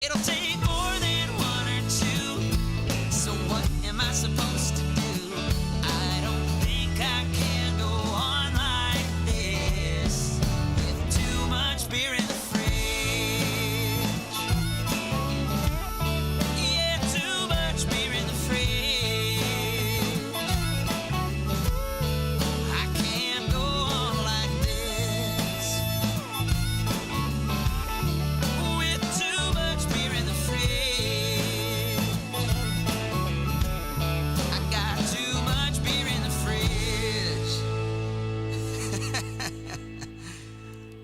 It'll take more than one or two. So what am I supposed to do? I don't think I can go on like this with too much beer in the fridge. Yeah, too much beer in the fridge. I can't go on like this with too much beer in the fridge. I got too much beer in the fridge.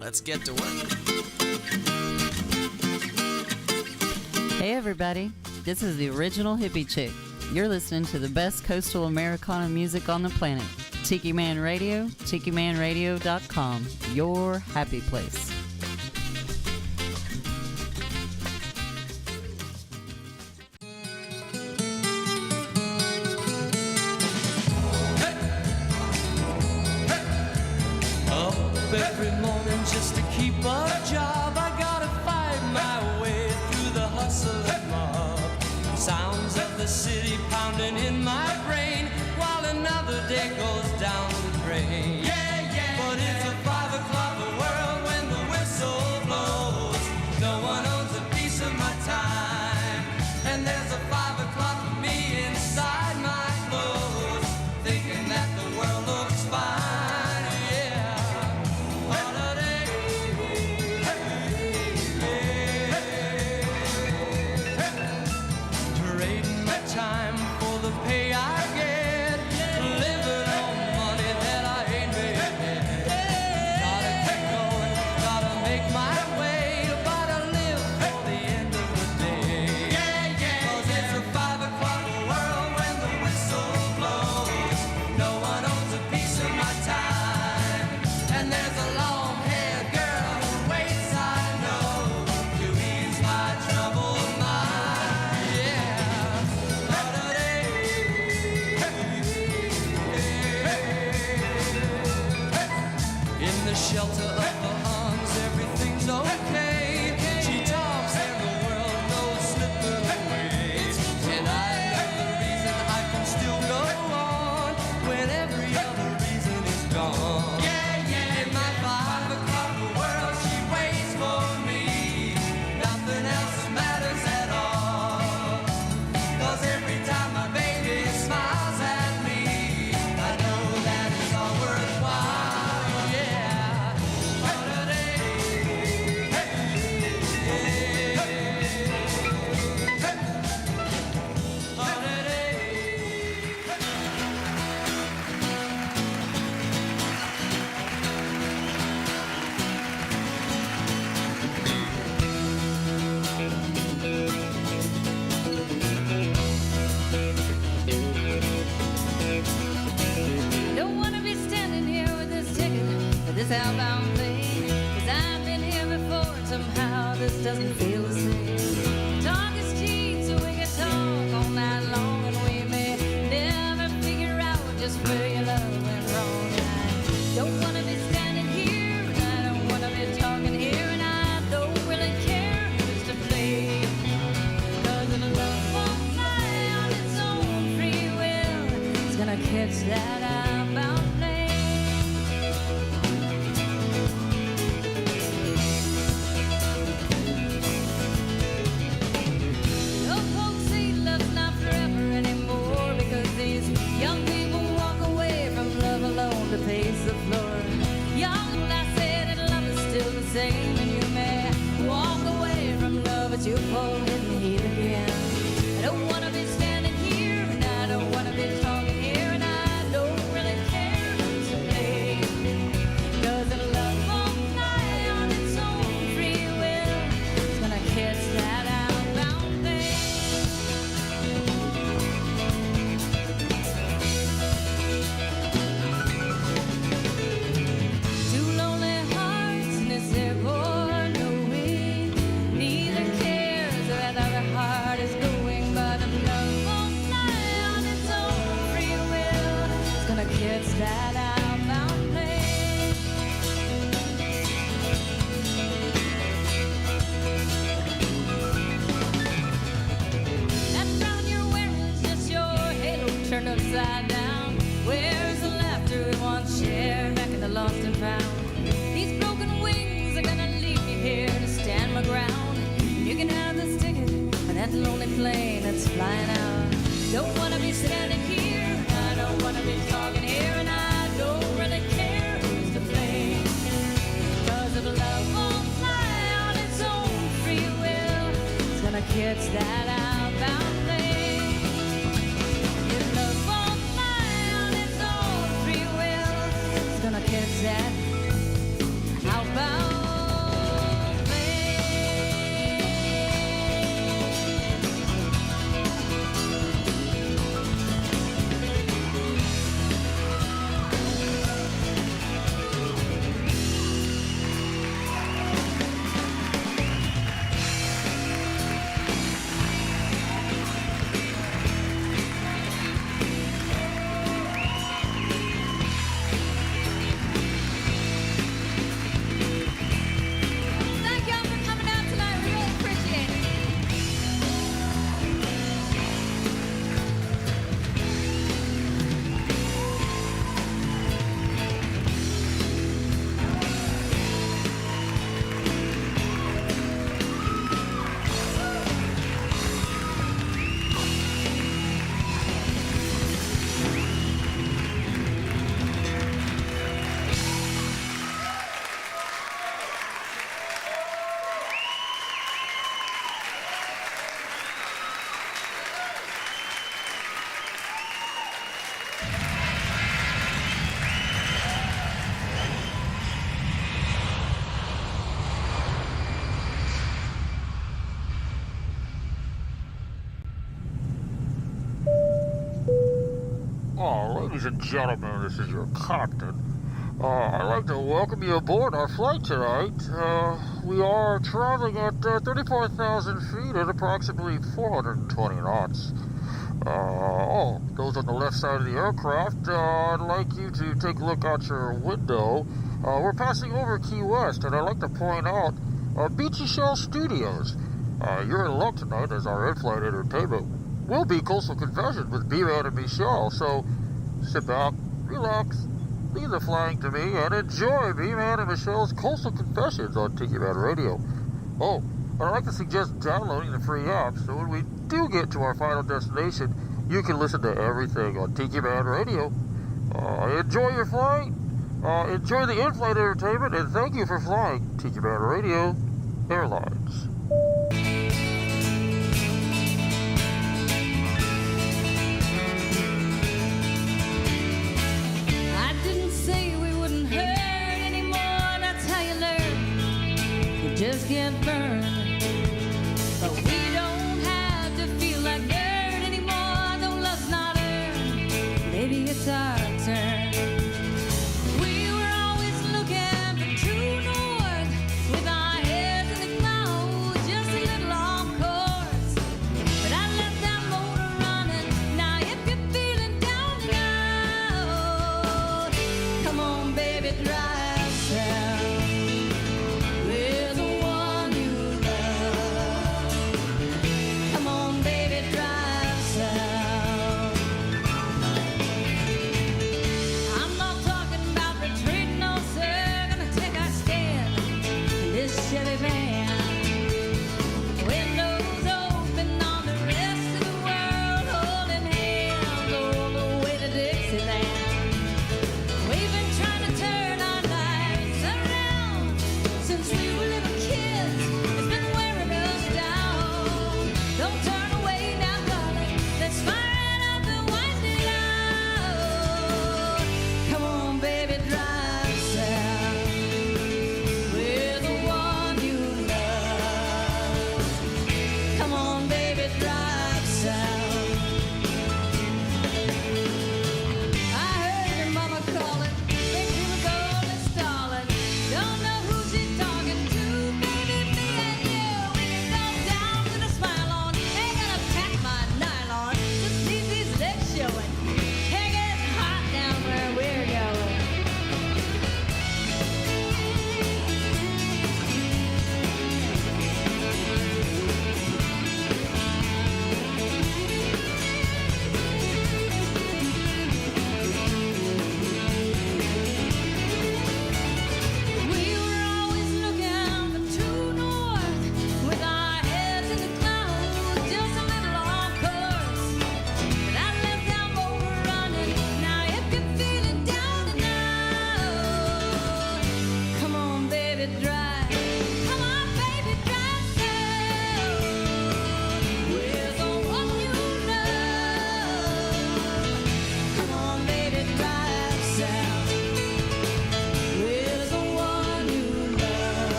Let's get to work. Hey everybody, this is the original hippie chick. You're listening to the best coastal Americana music on the planet. Tiki Man Radio, tikimanradio.com, your happy place. Up every morning just to keep a job. I gotta fight my way through the hustle and mob. Sounds of the city pounding in my brain while another day goes down the drain. But it's a 5 o'clock world when the whistle blows. No one owns a piece of my time, and there's a 5 o'clock for me inside my clothes, thinking that the world looks fine. Yeah. Holiday. Trading my time for the pay I get, living on money that I ain't made yet. Gotta keep going, gotta make my way, gotta live for the end of the day. 'Cause it's a 5 o'clock world when the whistle blows. No one owns a piece of my time, and there's a long-haired girl who waits, I know, to ease my troubled mind. Yeah. Holiday. In the shelter of the arms, everything's okay. She talks and the world knows slipping away. And I know the reason I can still go on when every other reason is gone. In my 5 o'clock world, she waits for me. Nothing else matters at all. 'Cause every time my baby smiles at me, I know that it's all worthwhile. Yeah. Holiday. Don't wanna be standing here with this ticket for this outbound plane. 'Cause I've been here before and somehow this doesn't feel the same. Talk is cheap, so we can talk all night long, and we may never figure out just where your love went wrong. I don't wanna be standing here, and I don't wanna be talking here, and I don't really care who's to blame. 'Cause the love won't fly on its own free will. It's gonna catch that outbound plane. Old folks say love's not forever anymore, because these young people walk away from love alone to pace the floor. Young, I said that love is still the same, and you may walk away from love, but you fall in the heat again. I don't wanna be standing here, and I don't wanna be talking here, and I don't really care who's to blame. 'Cause the love won't fly on its own free will. It's gonna catch that outbound plane. Two lonely hearts in this airport, knowing neither cares where the other heart is going. But the love won't fly on its own free will. It's gonna catch that outbound plane. upside down. Where's the laughter we once shared back in the lost and found? These broken wings are gonna leave me here to stand my ground. You can have this ticket and that lonely plane that's flying out. Don't wanna be standing here, I don't wanna be talking here, and I don't really care who's to blame. Cause if love won't fly on its own free will, it's gonna catch that outbound plane. If love won't fly on its own free will, it's gonna catch that outbound. Ladies and gentlemen, this is your captain. I'd like to welcome you aboard our flight tonight. We are traveling at 34,000 feet at approximately 420 knots. Those on the left side of the aircraft, I'd like you to take a look out your window. We're passing over Key West, and I'd like to point out Beachy Shell Studios. You're in luck tonight, as our in-flight entertainment will be Coastal Confessions with B-Man and Michelle, so sit back, relax, leave the flying to me, and enjoy B-Man and Michelle's Coastal Confessions on Tiki Man Radio. Oh, I'd like to suggest downloading the free app, so when we do get to our final destination, you can listen to everything on Tiki Man Radio. Enjoy your flight, enjoy the in-flight entertainment, and thank you for flying Tiki Man Radio Airlines. Just get burned, but we don't have to feel like dirt anymore. Though love's not earned, maybe it's our turn. We were always looking for true north, with our heads in the clouds.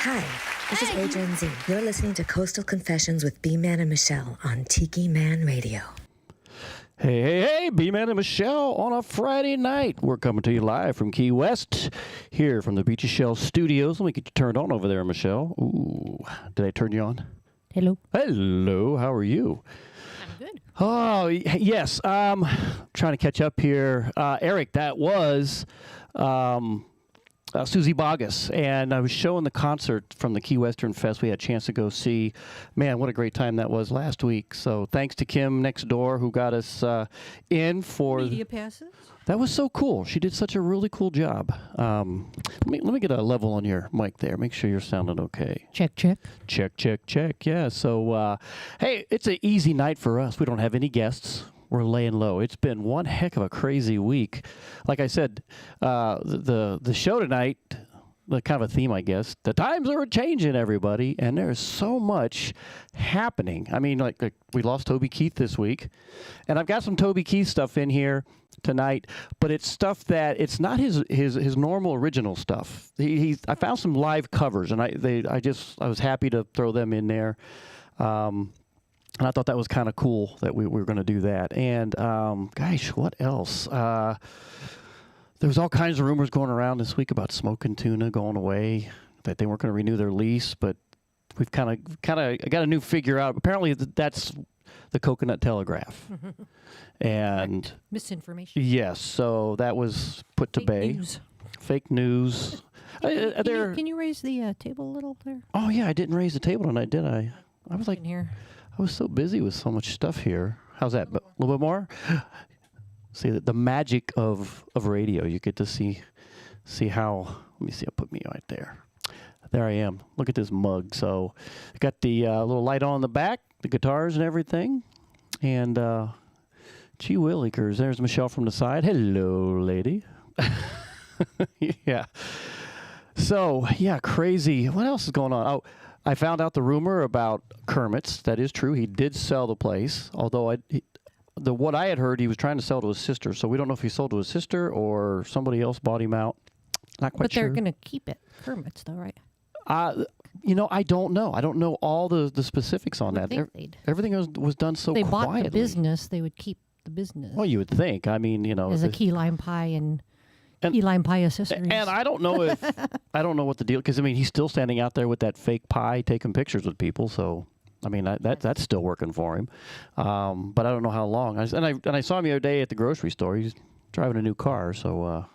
Hi, this is Adrian Z. You're listening to Coastal Confessions with B-Man and Michelle on Tiki Man Radio. Hey, B-Man and Michelle on a Friday night. We're coming to you live from Key West, here from the Beachy Shell Studios. Let me get you turned on over there, Michelle. Ooh, did I turn you on? Hello. Hello, how are you? I'm good. Oh, yes. Trying to catch up here. Eric, that was Susie Bogus, and I was showing the concert from the Key Western Fest. We had a chance to go see. Man, what a great time that was last week. So thanks to Kim next door who got us in for media passes. That was so cool. She did such a really cool job. Let me get a level on your mic there. Make sure you're sounding okay. Check, check. Check, check, check. Yeah. So hey, it's an easy night for us. We don't have any guests. We're laying low. It's been one heck of a crazy week. Like I said, the show tonight, the kind of a theme, I guess, the times are changing, everybody, and there's so much happening. I mean, like we lost Toby Keith this week, and I've got some Toby Keith stuff in here tonight, but it's stuff that it's not his normal original stuff. I found some live covers, and I was happy to throw them in there. And I thought that was kind of cool that we were going to do that. And, gosh, what else? There was all kinds of rumors going around this week about Smoking Tuna going away, that they weren't going to renew their lease. But we've kind of got a new figure out. Apparently, that's the Coconut Telegraph. And misinformation. Yes, so that was put to bay. News. Fake news. Can you raise the table a little there? Oh, yeah, I didn't raise the table tonight, did I? I was like... In here. I was so busy with so much stuff here. How's that? A little bit more? See, the magic of radio. You get to see how... Let me see. I'll put me right there. There I am. Look at this mug. So, got the little light on the back, the guitars and everything. And, gee willikers, there's Michelle from the side. Hello, lady. Yeah. So, yeah, crazy. What else is going on? Oh, I found out the rumor about Kermit's. That is true. He did sell the place, although what I had heard, he was trying to sell to his sister. So we don't know if he sold to his sister or somebody else bought him out. Not quite sure. But they're going to keep it. Kermit's, though, right? I don't know. I don't know all the specifics on that. Everything was done so quietly. They bought the business. They would keep the business. Well, you would think. I mean, As a key lime pie and key lime pie accessories. And I don't know what the deal, because I mean he's still standing out there with that fake pie, taking pictures with people. So I mean that's still working for him. But I don't know how long. I saw him the other day at the grocery store. He's driving a new car, so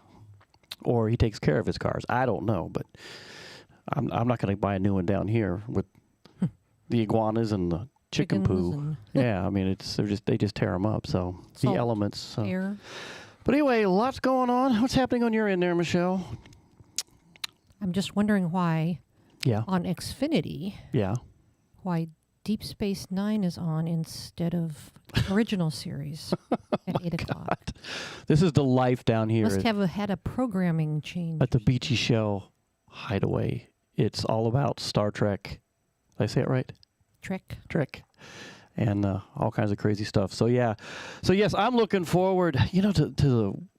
or he takes care of his cars. I don't know, but I'm not going to buy a new one down here with the iguanas and the chicken poo. Yeah, I mean they just tear them up. So Salt, the elements. So. Air. But anyway, lots going on. What's happening on your end there, Michelle? I'm just wondering why on Xfinity, why Deep Space Nine is on instead of original series at 8 o'clock. This is the life down here. Must have had a programming change. At the Beachy Shell Hideaway. It's all about Star Trek. Did I say it right? Trek. And all kinds of crazy stuff. So yeah, yes, I'm looking forward, to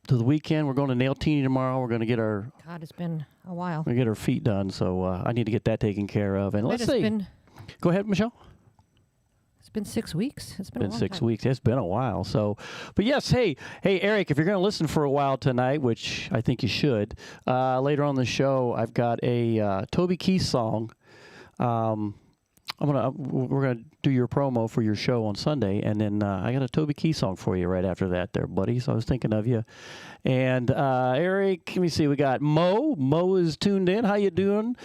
the weekend. We're going to Nailtini tomorrow. We're going to get our. God, it's been a while. We get our feet done, so I need to get that taken care of. And let's see. Go ahead, Michelle. It's been 6 weeks. It's been a long 6 time. weeks. It's been a while. So, but yes, hey, Eric, if you're going to listen for a while tonight, which I think you should, later on the show, I've got a Toby Keith song. We're gonna do your promo for your show on Sunday, and then I got a Toby Keith song for you right after that, there, buddy. So I was thinking of you. And Eric, let me see, we got Mo. Mo is tuned in. How you doing?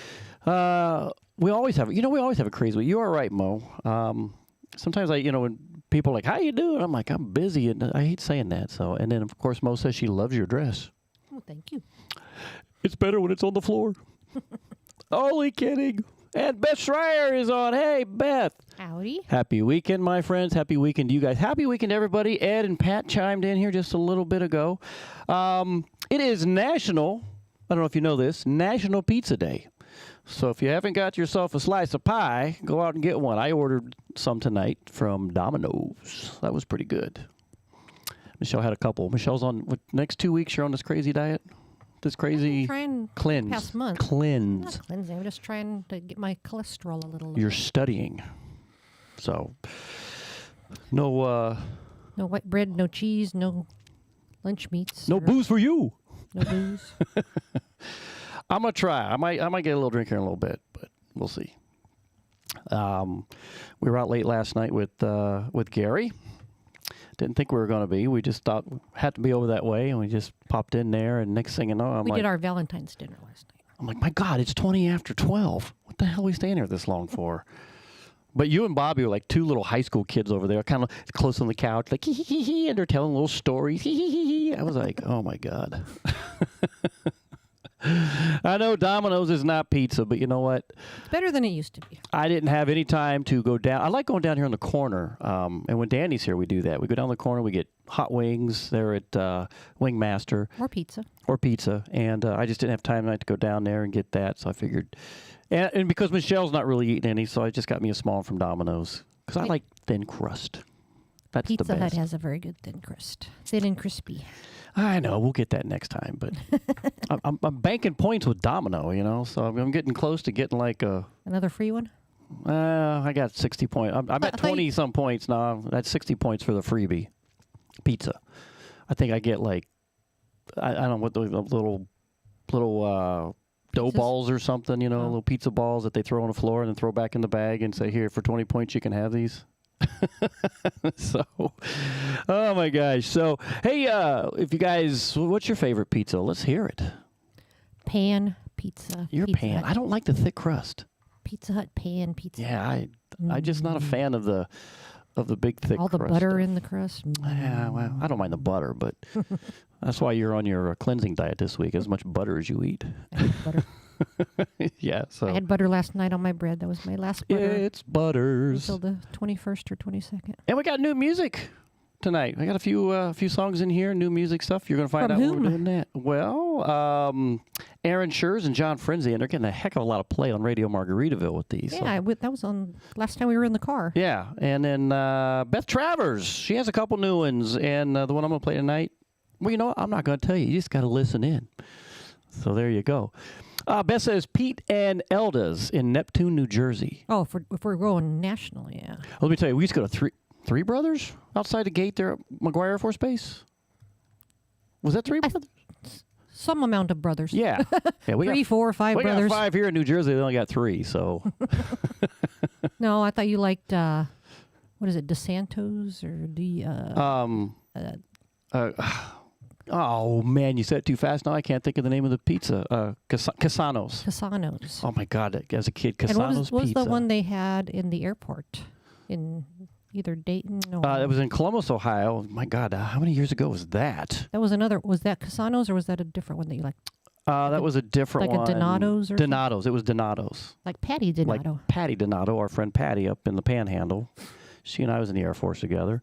We always have a crazy week. You are right, Mo. Sometimes when people are like, "How you doing?" I'm like, "I'm busy," and I hate saying that. So, and then of course Mo says she loves your dress. Oh, thank you. It's better when it's on the floor. Only kidding. And Beth Schreier is on. Hey, Beth. Howdy. Happy weekend, my friends. Happy weekend to you guys. Happy weekend, everybody. Ed and Pat chimed in here just a little bit ago. It is National, I don't know if you know this, National Pizza Day. So if you haven't got yourself a slice of pie, go out and get one. I ordered some tonight from Domino's. That was pretty good. Michelle had a couple. Michelle's on, next 2 weeks, you're on this crazy diet? This crazy cleanse. Past month. Cleanse. Not cleansing. I'm just trying to get my cholesterol a little low. You're studying. So, no white bread, no cheese, no lunch meats. No booze for you. No booze. I'm gonna try. I might get a little drink here in a little bit, but we'll see. We were out late last night with Gary. Didn't think we were going to be. We just thought we had to be over that way, and we just popped in there. And next thing you know, we did our Valentine's dinner last night. I'm like, my God, it's 20 after 12. What the hell are we staying here this long for? But you and Bobby were like two little high school kids over there, kind of close on the couch, like hee hee hee hee, and they're telling little stories. Hee hee hee hee. I was like, oh my God. I know Domino's is not pizza, but you know what? It's better than it used to be. I didn't have any time to go down. I like going down here on the corner. And when Danny's here, we do that. We go down the corner. We get hot wings there at Wing Master. Or pizza. And I just didn't have time tonight to go down there and get that. So I figured. And because Michelle's not really eating any, so I just got me a small from Domino's. Because I like thin crust. That's the best. Pizza Hut has a very good thin crust. Thin and crispy. I know. We'll get that next time. But I'm banking points with Domino, you know. So I'm getting close to getting like a... Another free one? I got 60 points. I'm at 20-some points now. That's 60 points for the freebie pizza. I think I get like... I don't know what the little dough balls or something, you know, little pizza balls that they throw on the floor and then throw back in the bag and say, here, for 20 points you can have these. So, oh my gosh. So, hey, if you guys, what's your favorite pizza? Let's hear it. Pan pizza. Your Pizza pan. Hut. I don't like the thick crust. Pizza Hut pan pizza. Yeah, I'm just not a fan of the big thick crust. All the butter stuff. in the crust. Yeah, well, I don't mind the butter, but that's why you're on your cleansing diet this week. As much butter as you eat. I had butter. Yeah, so I had butter last night on my bread. That was my last butter. It's butters. Until the 21st or 22nd. And we got new music tonight. I got a few songs in here, new music stuff. You're going to find From out whom? when we're doing that. Well, Aaron Schurz and John Frenzy, and they're getting a heck of a lot of play on Radio Margaritaville with these. Yeah, so. that was on last time we were in the car. Yeah, and then Beth Travers, she has a couple new ones, and the one I'm going to play tonight, well, you know what? I'm not going to tell you. You just got to listen in. So there you go. Beth says Pete and Elda's in Neptune, New Jersey. Oh, if we're going national, yeah. Let me tell you, we used to go to Three Brothers outside the gate there at McGuire Air Force Base. Was that Three Brothers? Some amount of brothers. Yeah. We 3, 4, 5 we brothers. got 5 here in New Jersey. They only got 3, so. No, I thought you liked, what is it, DeSantos or the... oh, man, you said it too fast. Now I can't think of the name of the pizza. Casanos. Casanos. Oh, my God. As a kid, Casanos and what was pizza. the one they had in the airport in either Dayton or... It was in Columbus, Ohio. My God, how many years ago was that? That was another... Was that Casanos or was that a different one that you liked? That was a different one. Like a Donato's or Donato's. It was Donato's. Like Patty Donato. Like Patty Donato, our friend Patty up in the Panhandle. She and I was in the Air Force together.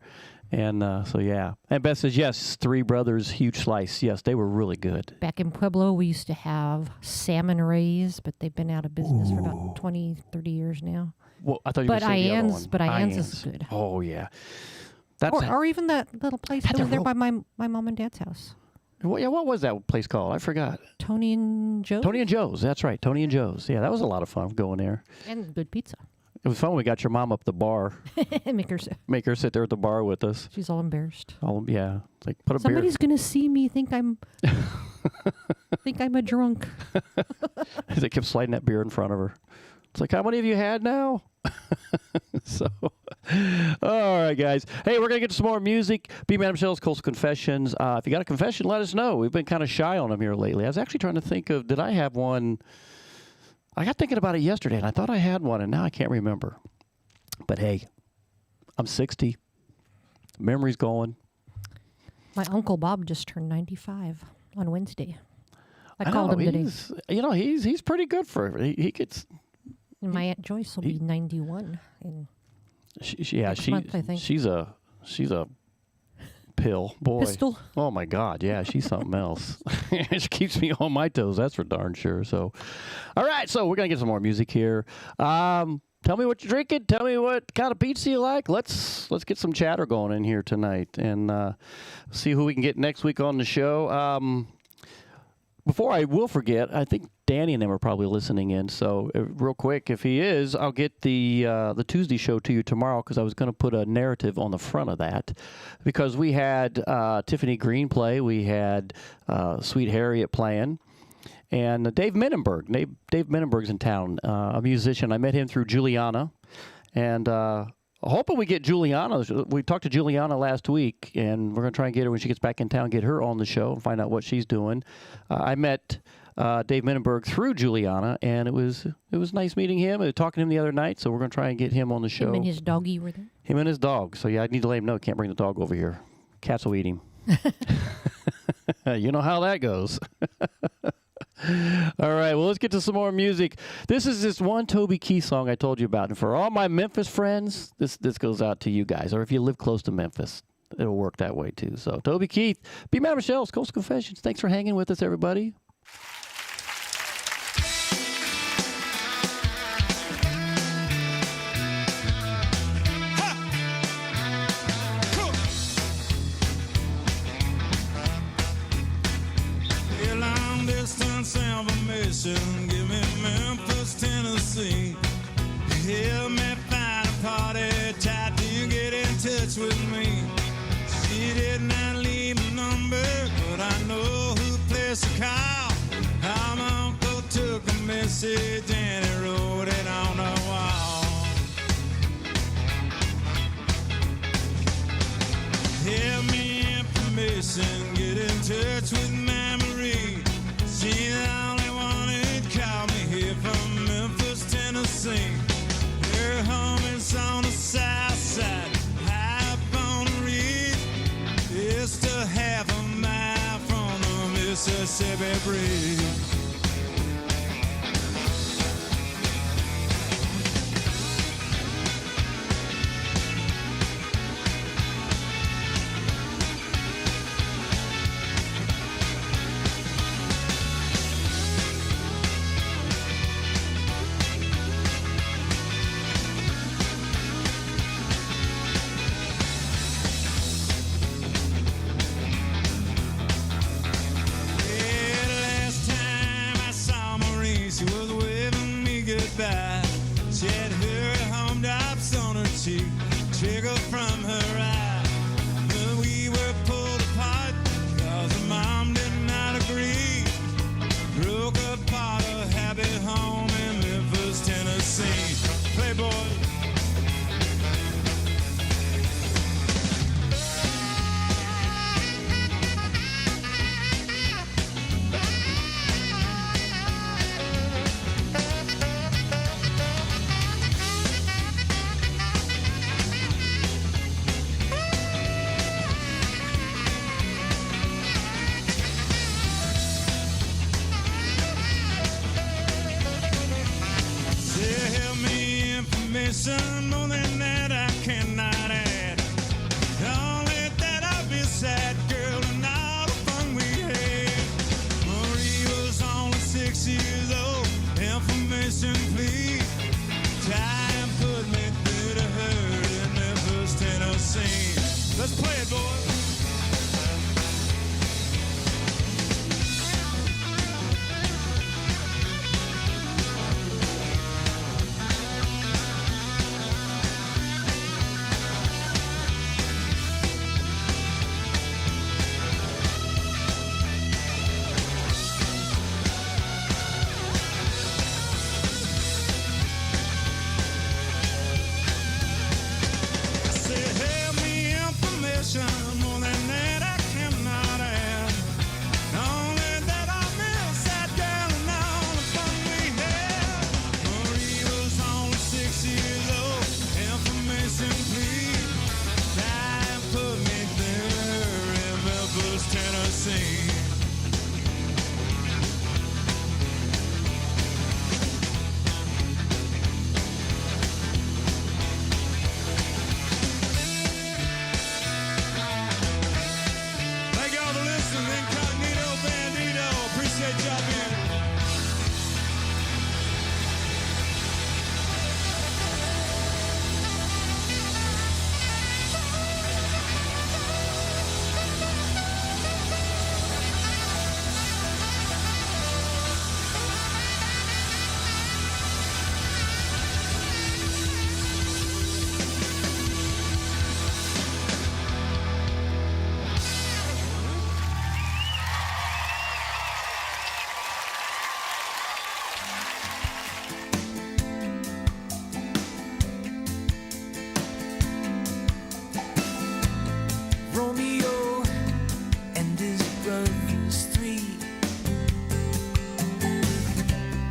And so, yeah. And Beth says, yes, Three Brothers, huge slice. Yes, they were really good. Back in Pueblo, we used to have Salmon Rays, but they've been out of business for about 20, 30 years now. Well, I thought you were going to say the other one. But Ian's is good. Oh, yeah. Or even that little place that was there by my mom and dad's house. What was that place called? I forgot. Tony and Joe's? Tony and Joe's. That's right. Tony and Joe's. Yeah, that was a lot of fun going there. And good pizza. It was fun when we got your mom up the bar. Make her sit there at the bar with us. She's all embarrassed. Yeah. It's like, put a Somebody's going to see me think I'm a drunk. They kept sliding that beer in front of her. It's like, how many have you had now? So, all right, guys. Hey, we're going to get to some more music. B-Man Michelle's Coastal Confessions. If you got a confession, let us know. We've been kind of shy on them here lately. I was actually trying to think of, did I have one? I got thinking about it yesterday, and I thought I had one, and now I can't remember. But, hey, I'm 60. Memory's going. My Uncle Bob just turned 95 on Wednesday. I called him today. He's pretty good for it. He gets... And my Aunt Joyce will be 91 in next month, I think. She's a pill, boy. Pistol. Oh my God, yeah, she's something else. She keeps me on my toes, that's for darn sure. So, all right, so we're gonna get some more music here. Tell me what you're drinking. Tell me what kind of pizza you like. Let's get some chatter going in here tonight and see who we can get next week on the show. before I will forget, I think Danny and them are probably listening in. So real quick, if he is, I'll get the Tuesday show to you tomorrow because I was going to put a narrative on the front of that because we had Tiffany Green play. We had Sweet Harriet playing. And Dave Menenberg. Dave Menenberg's in town, a musician. I met him through Juliana. And hoping we get Juliana. We talked to Juliana last week, and we're going to try and get her when she gets back in town, get her on the show and find out what she's doing. I met Dave Menenberg through Juliana, and it was nice meeting him and talking to him the other night, so we're going to try and get him on the show. Him and his doggy were there? Him and his dog. So, yeah, I need to let him know. Can't bring the dog over here. Cats will eat him. You know how that goes. All right, well, let's get to some more music. This is this one Toby Keith song I told you about. And for all my Memphis friends, this goes out to you guys. Or if you live close to Memphis, it'll work that way too. So, Toby Keith, Be Mad Michelle's Coastal Confessions. Thanks for hanging with us, everybody. Information, give me Memphis, Tennessee. Help me find a party, tried to get in touch with me. She did not leave a number, but I know who placed the call. My uncle took a message and he wrote it on the wall. Help me information, get in touch with Marie. She the only one who'd call me here from Memphis, Tennessee. Her home is on the south side, high up on the ridge. Just a half a mile from the Mississippi Bridge. Last time 3.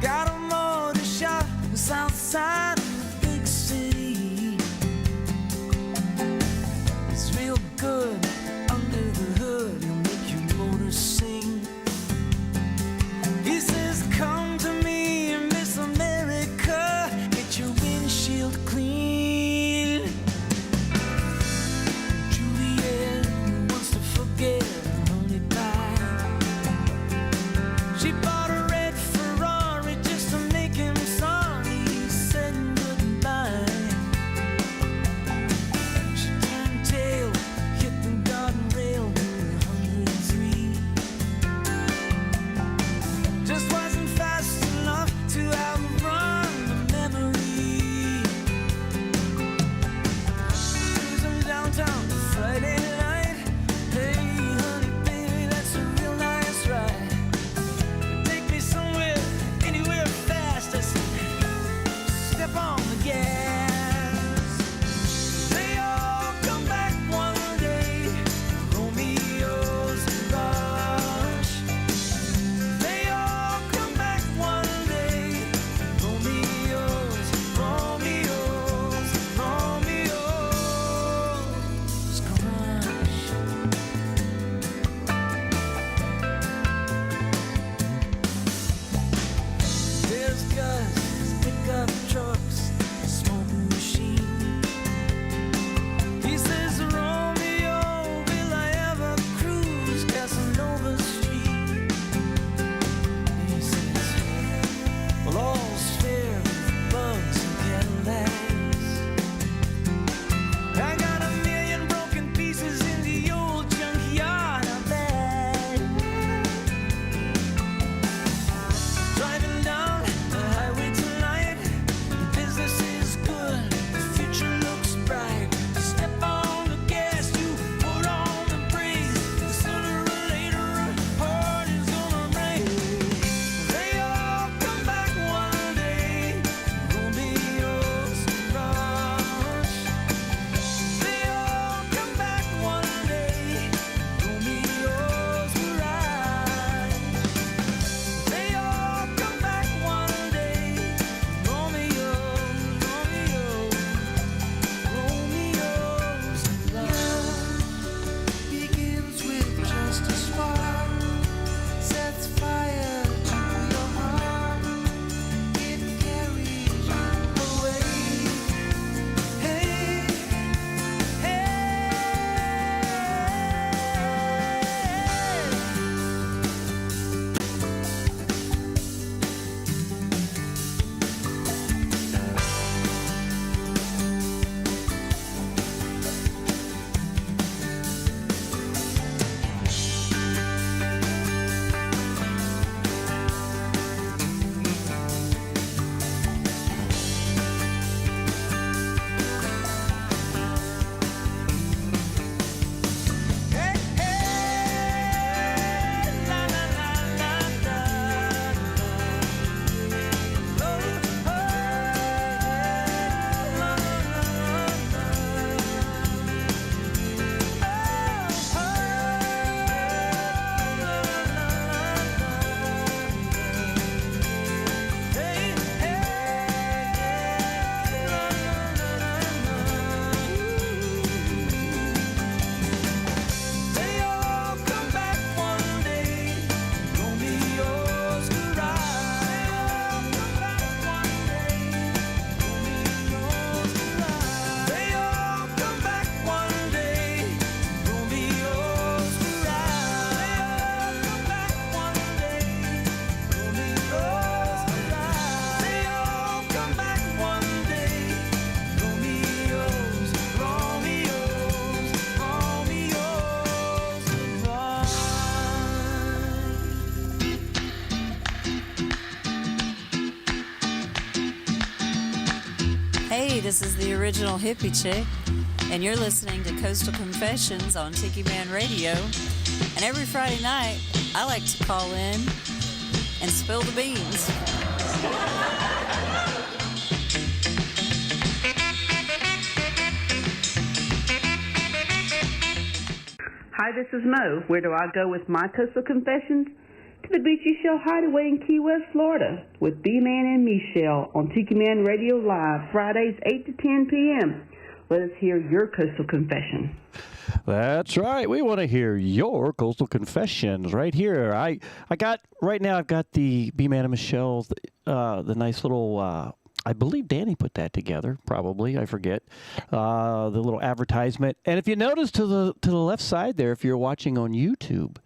Got a motor shop south side of the big city. It's real good under the hood, he'll make your motor sing. He says, come to me, Miss America, get your windshield clean. Juliet wants to forget her honey pie. She bought a red Ferrari just to make him sorry he said goodbye. She turned tail, hit the guardrail with 103. Just wasn't fast enough to outrun the memory. Cruising downtown Friday night. Hey, honey, baby, that's a real nice ride. Take me somewhere, anywhere fast. I said, step on the gas. They all come back one day. Romeo's rush. They all come back one day. Romeo's crush. There's Gus, pickup trucks, smoking machine. He says, Romeo, will I ever cruise Casanova Street? He says, well, all's fair with bugs and Cadillacs. I got a million broken pieces in the old junkyard, I bet. Driving down the highway tonight, the business is good, the future looks bright. Step on the gas, you put on the brakes. Sooner or later, a heart is gonna break. They all come back one day. Romeo's rush. They all come back one day. Romeo's ride. They all come back one day. Romeo's love begins with just a spark, sets fire to your heart, it carries you away. Hey, hey. They all come back one day. Romeo's garage. They all come back one day. Romeo's garage. They all come back one day. Romeo's garage. They all come back one day. Romeo's garage. They all come back one day. Romeo's garage. Hey, this is the original hippie chick, and you're listening to Coastal Confessions on Tiki Man Radio. And every Friday night, I like to call in and spill the beans. Hi, Hi, this is Mo. Where do I go with my coastal confessions? To the Beachy Shell Hideaway in Key West, Florida, with B-Man and Michelle on Tiki Man Radio Live, Fridays 8 to 10 p.m. Let us hear your coastal confession. That's right. We want to hear your coastal confessions right here. I've got the B-Man and Michelle's, the nice little, I believe Danny put that together, probably, I forget, the little advertisement. And if you notice to the left side there, if you're watching on YouTube,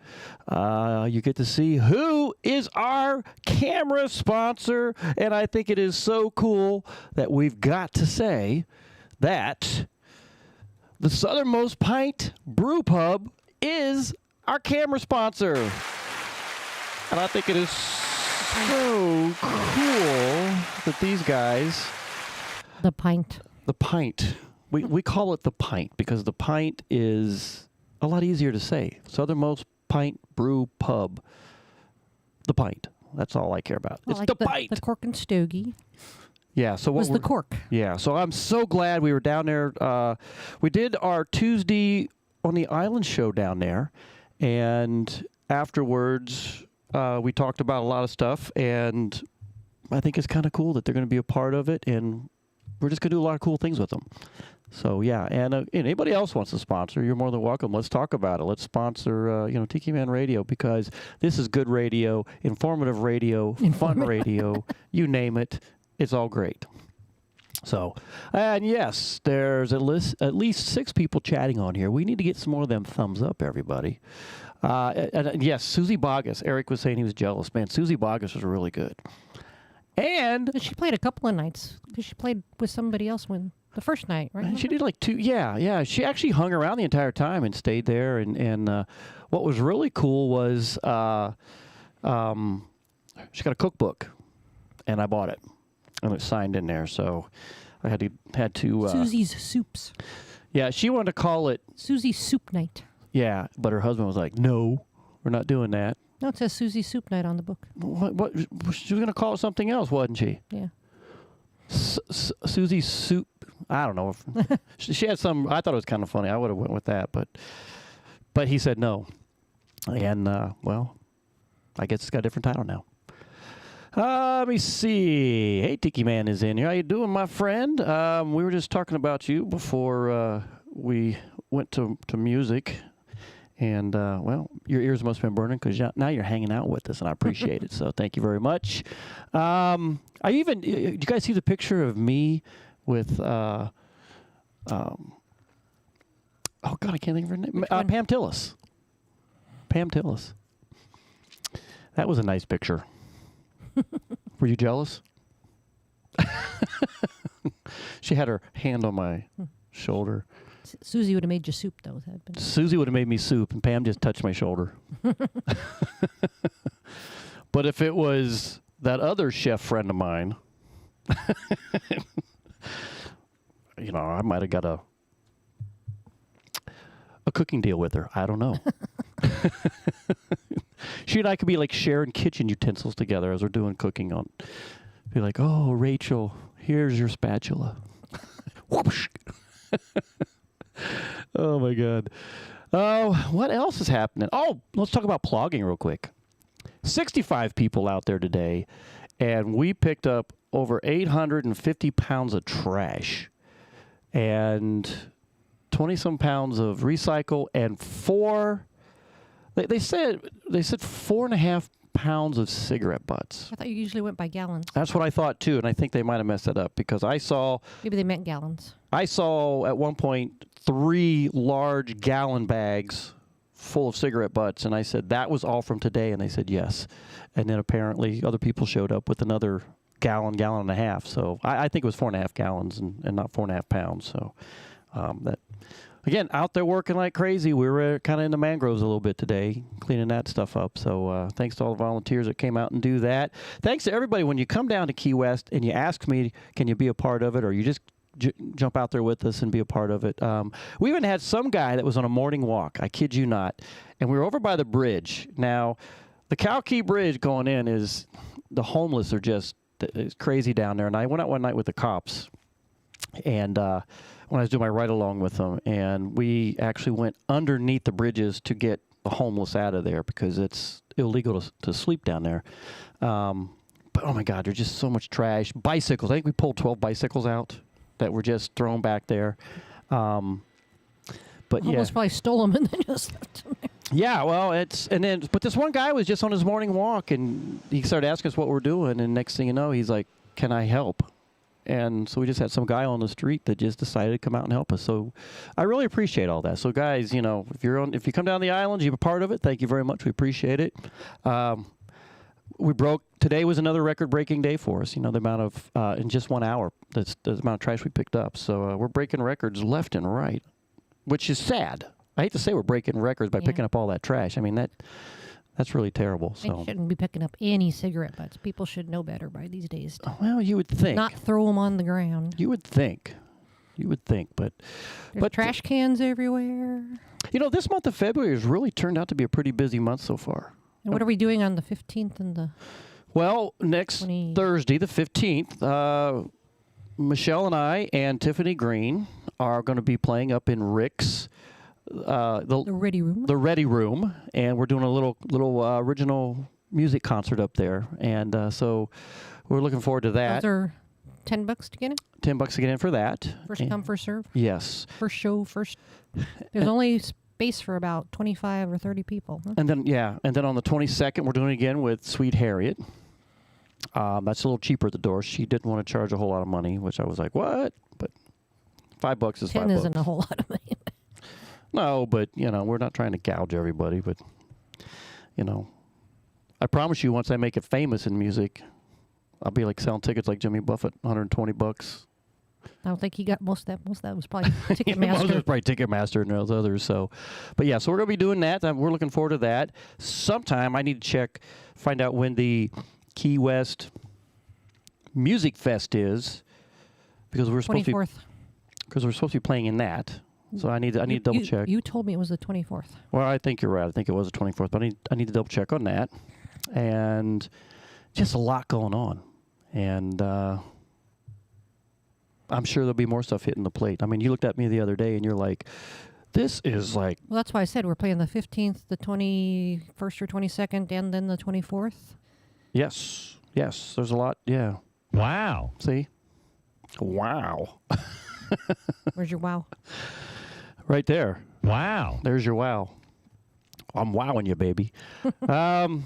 you get to see who is our camera sponsor. And I think it is so cool that we've got to say that the Southernmost Pint Brewpub is our camera sponsor. And I think it is so cool that these guys... The Pint. The Pint. We call it the Pint because the Pint is a lot easier to say. Southernmost Pint Brewpub. The Pint. That's all I care about. Well, it's like the Pint. The cork and stogie. Yeah, so what was the cork. Yeah, so I'm so glad we were down there. We did our Tuesday on the Island show down there, and afterwards we talked about a lot of stuff, and I think it's kind of cool that they're going to be a part of it, and we're just going to do a lot of cool things with them. So, yeah, and anybody else wants to sponsor, you're more than welcome. Let's talk about it. Let's sponsor, Tiki Man Radio, because this is good radio, informative radio, fun radio, you name it. It's all great. So, and yes, there's at least 6 people chatting on here. We need to get some more of them thumbs up, everybody. And yes, Susie Bogus. Eric was saying he was jealous. Man, Susie Bogus was really good. And she played a couple of nights because she played with somebody else the first night, right? She did like 2. Yeah. She actually hung around the entire time and stayed there. And what was really cool was she got a cookbook, and I bought it. And it's signed in there, so I had to. Susie's Soups. Yeah, she wanted to call it Susie's Soup Night. Yeah, but her husband was like, "No, we're not doing that." No, it says Susie's Soup Night on the book. What? She was going to call it something else, wasn't she? Yeah. Susie's Soup. I don't know. She had some. I thought it was kind of funny. I would have went with that, but he said no, and well, I guess it's got a different title now. Let me see. Hey, Tiki Man is in here. How you doing, my friend? We were just talking about you before we went to music. And, well, your ears must have been burning because now you're hanging out with us, and I appreciate it. So thank you very much. Did you guys see the picture of me with, oh, God, I can't think of her name. Pam Tillis. Pam Tillis. That was a nice picture. Were you jealous? She had her hand on my shoulder. Susie would have made you soup, though. Susie would have made me soup, and Pam just touched my shoulder. But if it was that other chef friend of mine, I might have got a cooking deal with her. I don't know. She and I could be like sharing kitchen utensils together as we're doing cooking on. Be like, "Oh, Rachel, here's your spatula." Whoosh. Oh my God. Oh, what else is happening? Oh, let's talk about plogging real quick. 65 people out there today, and we picked up over 850 pounds of trash and 20-some pounds of recycle and 4. They said 4.5 pounds of cigarette butts. I thought you usually went by gallons. That's what I thought too, and I think they might have messed it up because I saw. Maybe they meant gallons. I saw at one point 3 large gallon bags full of cigarette butts, and I said that was all from today, and they said yes. And then apparently other people showed up with another gallon and a half. So I think it was 4.5 gallons and not 4.5 pounds. So that. Again, out there working like crazy. We were kind of in the mangroves a little bit today, cleaning that stuff up. So thanks to all the volunteers that came out and do that. Thanks to everybody. When you come down to Key West and you ask me, can you be a part of it, or you just jump out there with us and be a part of it. We even had some guy that was on a morning walk. I kid you not. And we were over by the bridge. Now, the Cow Key Bridge going in is, the homeless are just, it's crazy down there. And I went out one night with the cops. And when I was doing my ride-along with them, and we actually went underneath the bridges to get the homeless out of there because it's illegal to sleep down there. But, oh, my God, there's just so much trash. Bicycles. I think we pulled 12 bicycles out that were just thrown back there. But, Homeless probably stole them and then just left them there. Yeah, well, but this one guy was just on his morning walk, and he started asking us what we're doing, and next thing you know, he's like, can I help? And so we just had some guy on the street that just decided to come out and help us. So I really appreciate all that. So guys, you know, if you come down the island, you're a part of it. Thank you very much. We appreciate it. Today was another record-breaking day for us. You know, the amount of in just 1 hour, the amount of trash we picked up. So we're breaking records left and right, which is sad. I hate to say we're breaking records by picking up all that trash. I mean that's really terrible. So they shouldn't be picking up any cigarette butts. People should know better by these days. Well, you would think. Not throw them on the ground. You would think, but there's trash cans everywhere. You know, this month of February has really turned out to be a pretty busy month so far. And what are we doing on the 15th and the? Well, next Thursday, the 15th, Michelle and I and Tiffany Green are going to be playing up in Rick's. The Ready Room. The Ready Room, and we're doing a little original music concert up there, and so we're looking forward to that. Those are $10 to get in. $10 to get in for that. First come, first serve. Yes. First show, first. There's only space for about 25 or 30 people. Huh? And then on the 22nd, we're doing it again with Sweet Harriet. That's a little cheaper at the door. She didn't want to charge a whole lot of money, which I was like, what? But $5 is $5. 10 isn't a whole lot of money. No, but, you know, we're not trying to gouge everybody, but, you know, I promise you once I make it famous in music, I'll be like selling tickets like Jimmy Buffett, $120. I don't think he got most of that. Most of that was probably Ticketmaster. Most of it was probably Ticketmaster and those others. So, but yeah, so we're going to be doing that. We're looking forward to that. Sometime I need to find out when the Key West Music Fest is, because we're supposed 24th. Because we're supposed to be playing in that. So I need to double check. You told me it was the 24th. Well, I think you're right. I think it was the 24th, but I need to double check on that. And just a lot going on. And I'm sure there'll be more stuff hitting the plate. I mean, you looked at me the other day and you're like, this is like... Well, that's why I said we're playing the 15th, the 21st or 22nd, and then the 24th. Yes. There's a lot. Yeah. Wow. See? Wow. Where's your wow? Right there. Wow. There's your wow. I'm wowing you, baby. So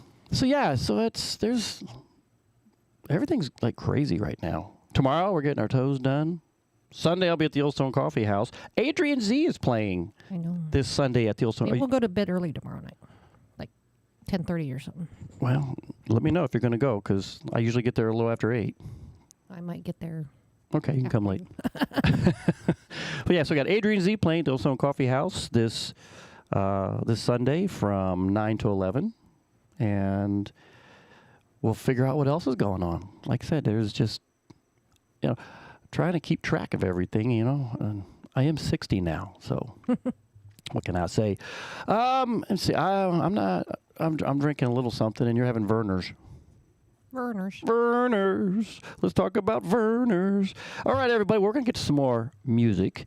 everything's like crazy right now. Tomorrow we're getting our toes done. Sunday I'll be at the Old Stone Coffee House. Adrian Z is playing this Sunday at the Old Stone. Maybe we'll go to bed early tomorrow night, like 10:30 or something. Well, let me know if you're going to go, because I usually get there a little after 8. I might get there. Okay, you can come late. But yeah, so we got Adrian Z playing at the Old Stone Coffee House this Sunday from 9 to 11. And we'll figure out what else is going on. Like I said, there's just, trying to keep track of everything, And I am 60 now, so what can I say? Let's see, I'm drinking a little something, and you're having Werner's. Werner's. Let's talk about Werner's. All right, everybody, we're going to get to some more music.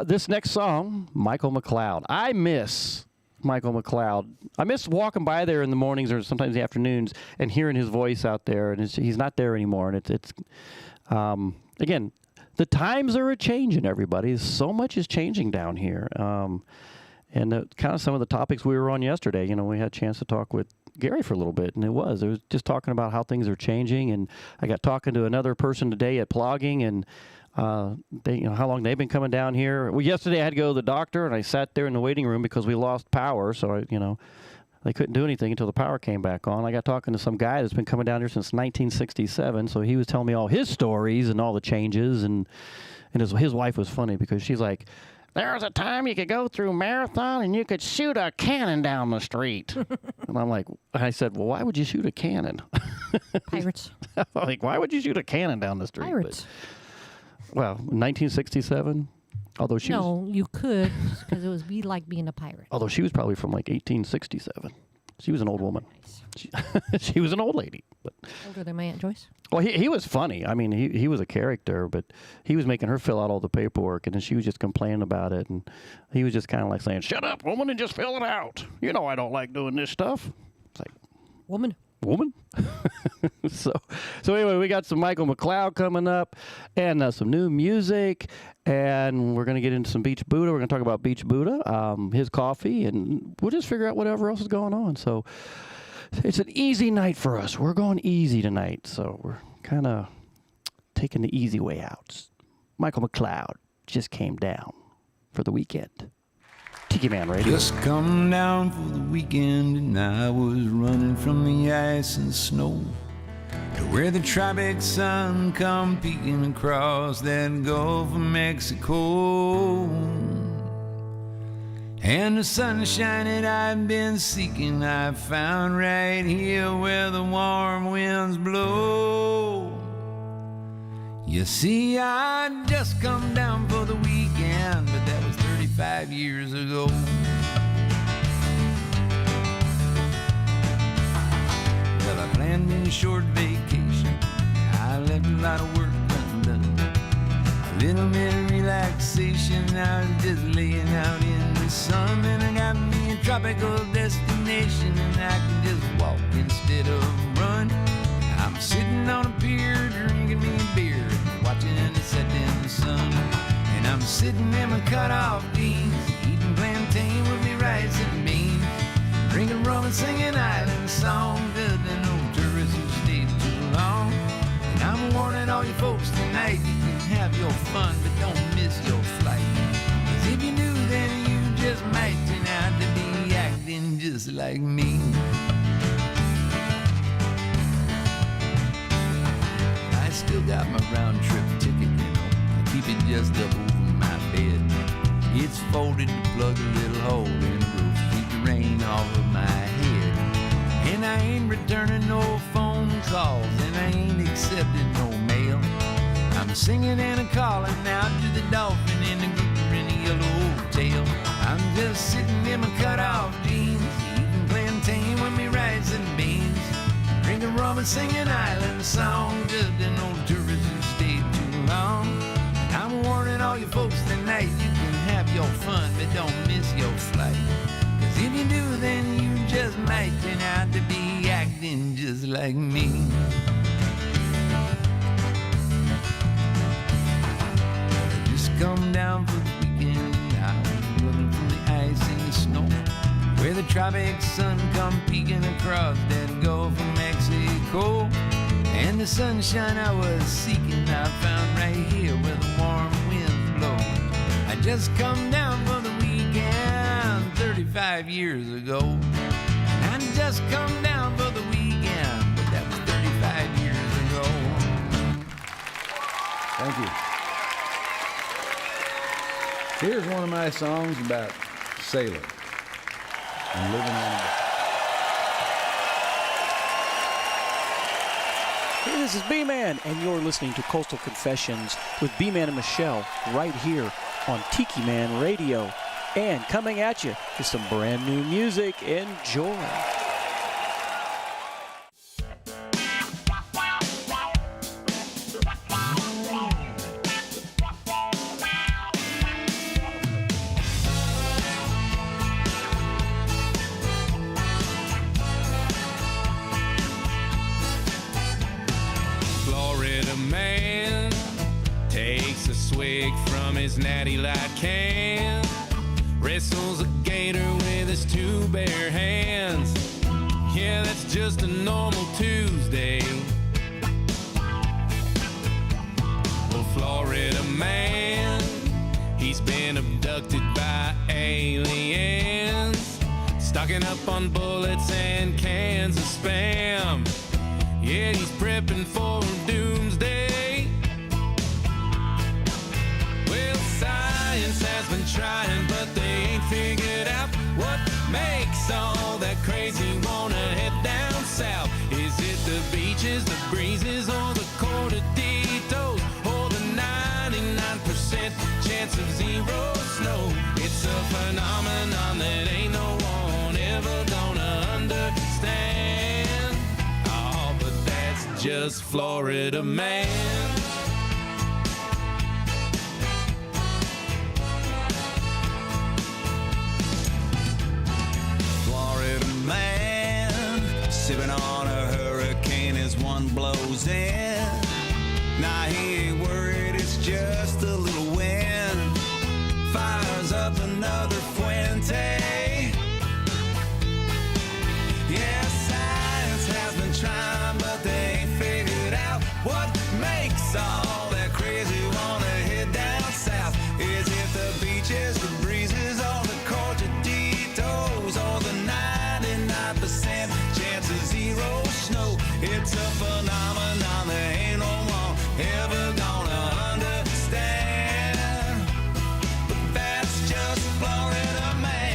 This next song, Michael McLeod. I miss Michael McLeod. I miss walking by there in the mornings or sometimes the afternoons and hearing his voice out there, and he's not there anymore. And it's again, the times are a-changing, everybody. So much is changing down here. And kind of some of the topics we were on yesterday, we had a chance to talk with Gary for a little bit, and it was just talking about how things are changing. And I got talking to another person today at Plogging, and they, how long they've been coming down here. Well, yesterday I had to go to the doctor, and I sat there in the waiting room because we lost power. So they couldn't do anything until the power came back on. I got talking to some guy that's been coming down here since 1967. So he was telling me all his stories and all the changes, and his wife was funny because she's like, there was a time you could go through Marathon and you could shoot a cannon down the street. And I said, well, why would you shoot a cannon? Pirates. Why would you shoot a cannon down the street? Pirates. Well, 1967, although she was... No, you could, because it was like being a pirate. Although she was probably from 1867. She was an old woman. She was an old lady. But older than my Aunt Joyce? Well, he was funny. I mean, he was a character, but he was making her fill out all the paperwork, and then she was just complaining about it, and he was just kind of like saying, "Shut up, woman, and just fill it out. You know I don't like doing this stuff." It's like, woman. so anyway, we got some Michael McLeod coming up, and some new music, and we're going to get into some Beach Buddah. We're going to talk about Beach Buddah, his coffee, and we'll just figure out whatever else is going on. So it's an easy night for us. We're going easy tonight, so we're kind of taking the easy way out. Michael McLeod just came down for the weekend. Tiki Man Radio. Just come down for the weekend, and I was running from the ice and snow to where the tropic sun come peeking across that Gulf of Mexico. And the sunshine that I've been seeking I found right here where the warm winds blow. You see, I just come down for the weekend, but that was 35 years ago. Well, I planned me a short vacation. I left a lot of work undone. A little bit of relaxation. I was just laying out in the sun, and I got me a tropical destination, and I can just walk instead of run. I'm sitting on a pier drinking me a beer, watching the setting sun. And I'm sitting in my cut-off jeans, eating plantain with me rice and beans, drinking rum and singing island songs to no tourists who stayed too long. And I'm warning all you folks tonight, you can have your fun, but don't miss your flight. 'Cause if you do, then you just might turn out to be acting just like me. I still got my round trip ticket, you know. I keep it just up over my bed. It's folded to plug a little hole in the roof, keep the rain off of my head. And I ain't returning no phone calls, and I ain't accepting no mail. I'm singing and a calling out to the dolphin and the grouper in the yellow tail. I'm just sitting in my cut-off jeans, eating plantain with me rice and beans, drinking rum and singing island songs, just an old tourist who stayed too long. And I'm warning all you folks tonight, you can have your fun, but don't miss your flight. 'Cause if you do, then you just might turn out to be acting just like me. I just come down for the weekend, I was running from the ice and the snow, where the tropic sun come peeking across that Gulf of Mexico. And the sunshine I was seeking I found right here where the warm winds blow. I just come down for the weekend 35 years ago. And I just come down for the weekend, but that was 35 years ago. Thank you. Here's one of my songs about sailing and living on the... Hey, this is B-Man, and you're listening to Coastal Confessions with B-Man and Michelle right here on Tiki Man Radio. And coming at you is some brand new music. Enjoy. From his natty light can, wrestles a gator with his two bare hands. Yeah, that's just a normal Tuesday. Well, Florida man, he's been abducted by aliens, stocking up on bullets and cans of Spam. Yeah, he's prepping for doomsday. Science has been trying, but they ain't figured out what makes all that crazy wanna head down south. Is it the beaches, the breezes, or the cortaditos, or the 99% chance of zero snow? It's a phenomenon that ain't no one ever gonna understand. just Florida man. Florida man, sipping on a hurricane as one blows in. Now he ain't worried, it's just a little wind. Fires up another Fuente. Yeah, science has been trying, but they ain't figured out what makes all that crazy wanna head down south. Is it the beaches, the breezes, or the cortaditos, or the 99% chance of zero snow? It's a phenomenon that ain't no one ever gonna understand. But that's just Florida man.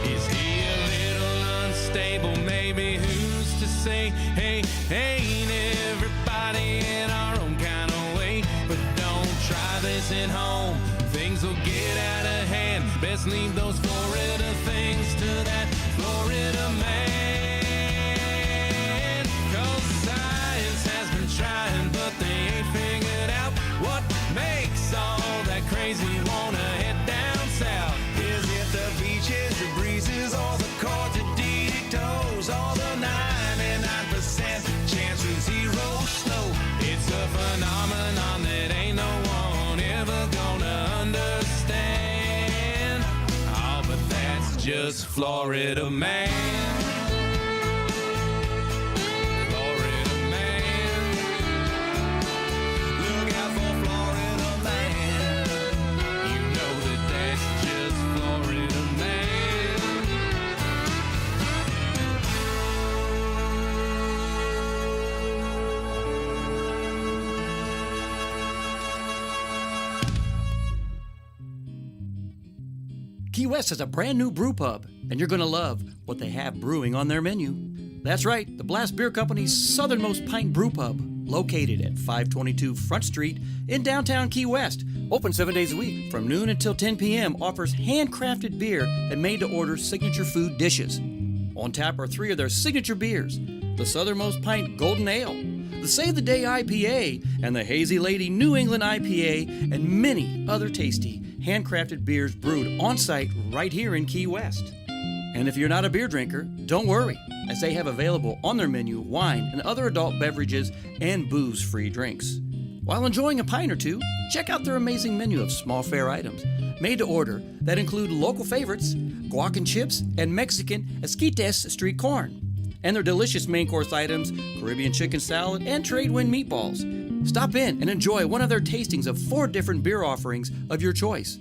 Is he a little unstable? Maybe who's to say? Hey, ain't everybody in our own kind of way? But don't try this at home. Things will get out of hand. Best leave those Florida things to that Florida man. 'Cause science has been trying, but they ain't figured out what makes all that crazy wanna head down south. Is it the beaches, the breezes, or the cortaditos, or the 99% chance of zero snow? It's a phenomenon that ain't no one ever gonna understand. Oh, but that's just Florida man. Florida man. Look out for Florida man. You know that that's just Florida man. Key West has a brand new brew pub, and you're going to love what they have brewing on their menu. That's right, the Blast Beer Company's Southernmost Pint Brewpub, located at 522 Front Street in downtown Key West. Open 7 days a week from noon until 10 p.m. Offers handcrafted beer and made-to-order signature food dishes. On tap are 3 of their signature beers, the Southernmost Pint Golden Ale, the Save the Day IPA, and the Hazy Lady New England IPA, and many other tasty handcrafted beers brewed on-site right here in Key West. And if you're not a beer drinker, don't worry, as they have available on their menu wine and other adult beverages and booze-free drinks. While enjoying a pint or two, check out their amazing menu of small fare items made to order that include local favorites, guac and chips, and Mexican esquites street corn, and their delicious main course items, Caribbean chicken salad, and trade wind meatballs. Stop in and enjoy one of their tastings of 4 different beer offerings of your choice.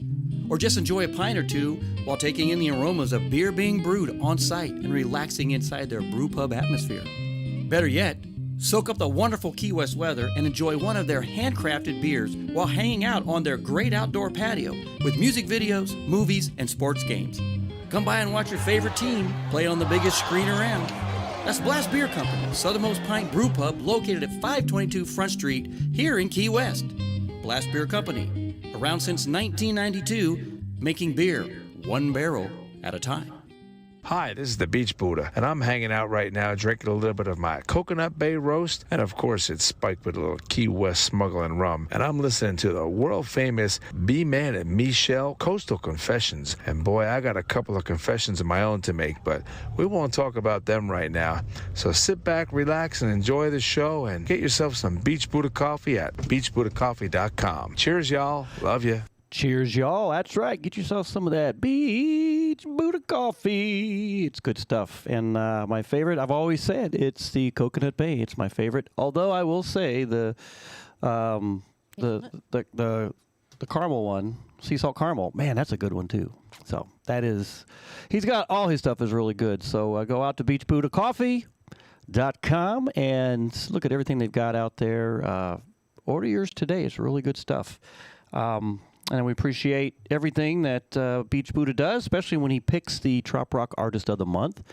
Or just enjoy a pint or two while taking in the aromas of beer being brewed on site and relaxing inside their brew pub atmosphere. Better yet, soak up the wonderful Key West weather and enjoy one of their handcrafted beers while hanging out on their great outdoor patio with music videos, movies, and sports games. Come by and watch your favorite team play on the biggest screen around. That's Blast Beer Company, Southernmost Pint Brew Pub, located at 522 Front Street here in Key West. Blast Beer Company, around since 1992, making beer 1 barrel at a time. Hi, this is the Beach Buddah, and I'm hanging out right now drinking a little bit of my Coconut Bay Roast, and of course it's spiked with a little Key West smuggling rum, and I'm listening to the world-famous B-Man and Michelle Coastal Confessions, and boy, I got a couple of confessions of my own to make, but we won't talk about them right now. So sit back, relax, and enjoy the show, and get yourself some Beach Buddah coffee at beachbuddhacoffee.com. Cheers, y'all. Love you. Cheers, y'all. That's right. Get yourself some of that Beach Buddah coffee. It's good stuff. And my favorite, I've always said, it's the Coconut Bay. It's my favorite. Although I will say the caramel one, sea salt caramel, man, that's a good one too. So that is, he's got all his stuff is really good. So go out to beachbuddhacoffee.com and look at everything they've got out there. Order yours today. It's really good stuff. And we appreciate everything that Beach Buddah does, especially when he picks the Trop Rock Artist of the Month.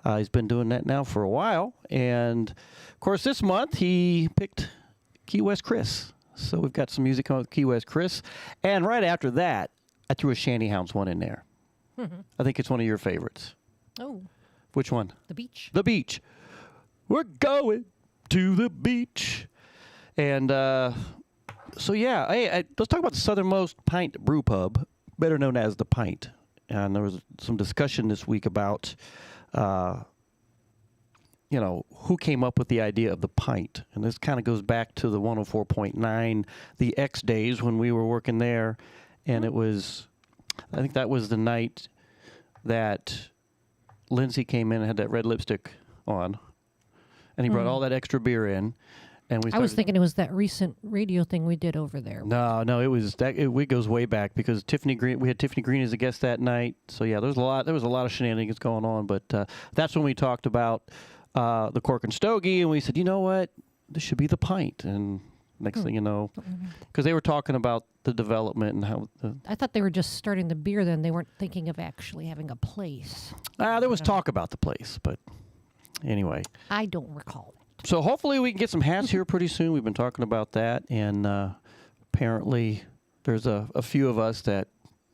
He's been doing that now for a while. And, of course, this month he picked Key West Chris. So we've got some music coming with Key West Chris. And right after that, I threw a Shanty Hounds one in there. Mm-hmm. I think it's one of your favorites. Oh. Which one? The beach. The beach. We're going to the beach. And so, yeah, hey, let's talk about the Southernmost Pint Brewpub, better known as the Pint. And there was some discussion this week about, who came up with the idea of the pint. And this kind of goes back to the 104.9, the X days when we were working there. And it was, I think that was the night that Lindsay came in and had that red lipstick on. And he brought all that extra beer in. And I was thinking it was that recent radio thing we did over there. No, it was that. It goes way back because Tiffany Green. We had Tiffany Green as a guest that night. So yeah, there was a lot of shenanigans going on. But that's when we talked about the Cork and Stogie, and we said, you know what, this should be the Pint. And next thing you know, because they were talking about the development and how. I thought they were just starting the beer. Then they weren't thinking of actually having a place. There was talk about the place, but anyway, I don't recall. So hopefully we can get some hats here pretty soon. We've been talking about that, and apparently there's a few of us that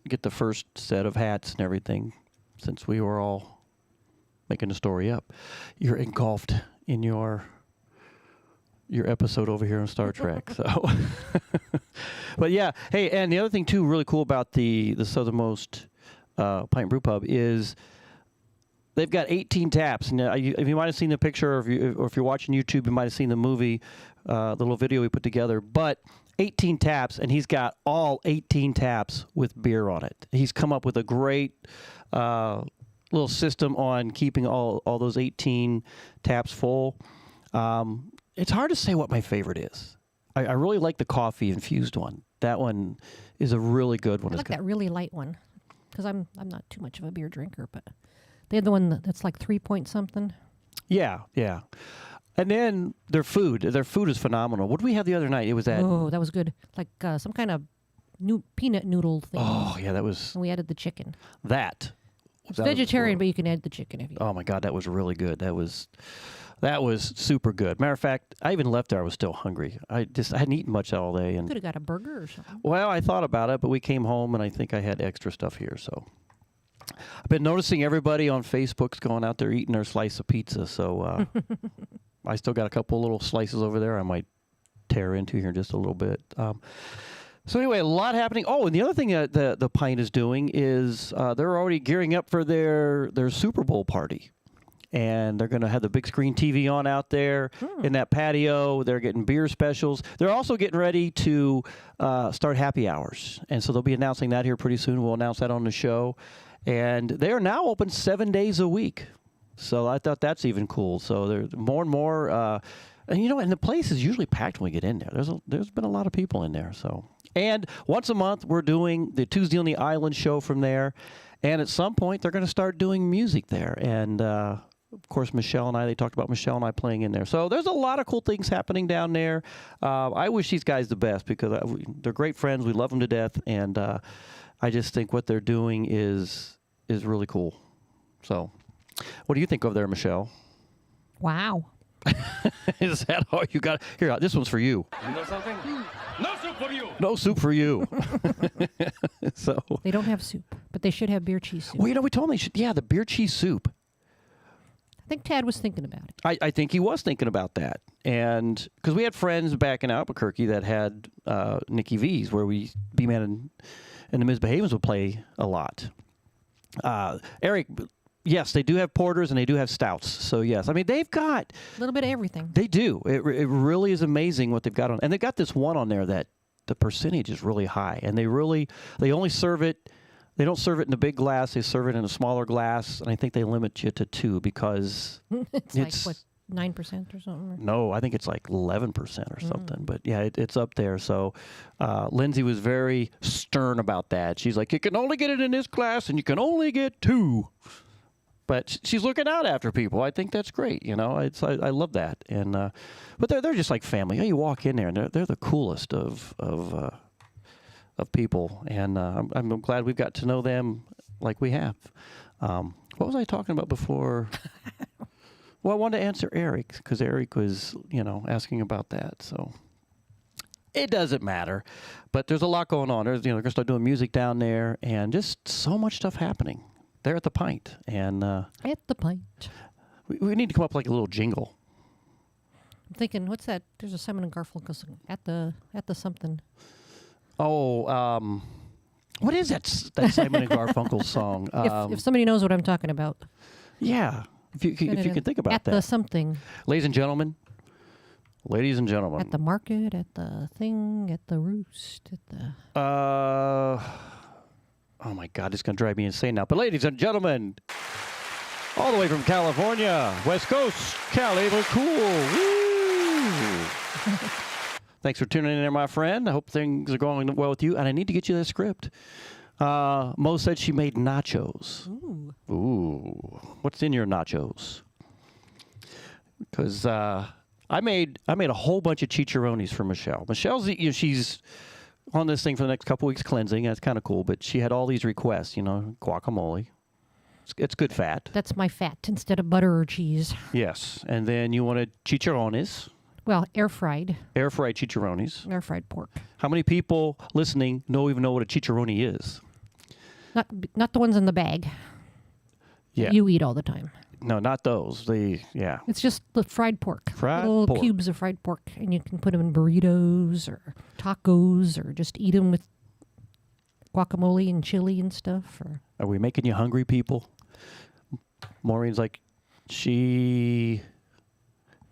get the first set of hats and everything since we were all making the story up. You're engulfed in your episode over here on Star Trek. So, but yeah, hey, and the other thing too, really cool about the Southernmost Pint Brewpub is they've got 18 taps. And if you might have seen the picture, or if you're watching YouTube, you might have seen the movie, the little video we put together. But 18 taps, and he's got all 18 taps with beer on it. He's come up with a great little system on keeping all those 18 taps full. It's hard to say what my favorite is. I really like the coffee infused one. That one is a really good one. I like that really light one because I'm not too much of a beer drinker, but they had the one that's like 3 point something. Yeah. And then their food is phenomenal. What did we have the other night? It was that. Oh, that was good. Like some kind of peanut noodle thing. Oh, yeah, that was. And we added the chicken. It's vegetarian, but you can add the chicken if you. Oh my God, that was really good. That was super good. Matter of fact, I even left there. I was still hungry. I hadn't eaten much all day, and could have got a burger or something. Well, I thought about it, but we came home, and I think I had extra stuff here. So I've been noticing everybody on Facebook's going out there eating their slice of pizza. So I still got a couple little slices over there. I might tear into here in just a little bit. So anyway, a lot happening. Oh, and the other thing that the Pint is doing is they're already gearing up for their Super Bowl party. And they're going to have the big screen TV on out there in that patio. They're getting beer specials. They're also getting ready to start happy hours. And so they'll be announcing that here pretty soon. We'll announce that on the show. And they are now open 7 days a week. So I thought that's even cool. So there's more and more. And the place is usually packed when we get in there. There's been a lot of people in there. So, and once a month we're doing the Tuesday on the Island show from there. And at some point they're going to start doing music there. And of course, they talked about Michelle and I playing in there. So there's a lot of cool things happening down there. I wish these guys the best because they're great friends. We love them to death. And I just think what they're doing is really cool. So what do you think over there, Michelle? Wow. Is that all you got? Here, this one's for you. You know something? No soup for you. No soup for you. So they don't have soup, but they should have beer cheese soup. Well, we told them they should. Yeah, the beer cheese soup. I think Tad was thinking about it. I think he was thinking about that. And because we had friends back in Albuquerque that had Nicky V's where B-Man and the Misbehavens would play a lot. Eric, yes, they do have porters and they do have stouts. So, yes. I mean, they've got a little bit of everything. They do. It really is amazing what they've got on. And they've got this one on there that the percentage is really high. And they only serve it. They don't serve it in a big glass. They serve it in a smaller glass, and I think they limit you to 2 because it's like, what, 9% or something? No, I think it's like 11% or something. But, yeah, it's up there. So Lindsay was very stern about that. She's like, you can only get it in this glass, and you can only get 2. But she's looking out after people. I think that's great. I love that. And but they're just like family. You walk in there, and they're the coolest of people, and I'm glad we've got to know them like we have. What was I talking about before? Well, I wanted to answer Eric because Eric was, asking about that. So it doesn't matter. But there's a lot going on. They're going to start doing music down there and just so much stuff happening. They're at the Pint. And at the Pint. We need to come up with like a little jingle. I'm thinking, what's that? There's a Simon and Garfunkel song. At the something. Oh, what is that Simon and Garfunkel song? If somebody knows what I'm talking about. Yeah. If you can think about that. At the something. Ladies and gentlemen. At the market, at the thing, at the roost, at the... Oh, my God. It's going to drive me insane now. But ladies and gentlemen, all the way from California, West Coast, Cali, we're cool. Woo! Thanks for tuning in there, my friend. I hope things are going well with you. And I need to get you the script. Mo said she made nachos. Ooh. What's in your nachos? Because I made a whole bunch of chicharrones for Michelle. Michelle's, she's on this thing for the next couple weeks cleansing. That's kind of cool. But she had all these requests, guacamole. It's good fat. That's my fat instead of butter or cheese. Yes. And then you wanted chicharrones. Well, air-fried. Air-fried chicharrones. Air-fried pork. How many people listening even know what a chicharrone is? Not the ones in the bag. Yeah. You eat all the time. No, not those. It's just the fried pork. Fried little pork. Cubes of fried pork. And you can put them in burritos or tacos or just eat them with guacamole and chili and stuff. Are we making you hungry, people? Maureen's like, she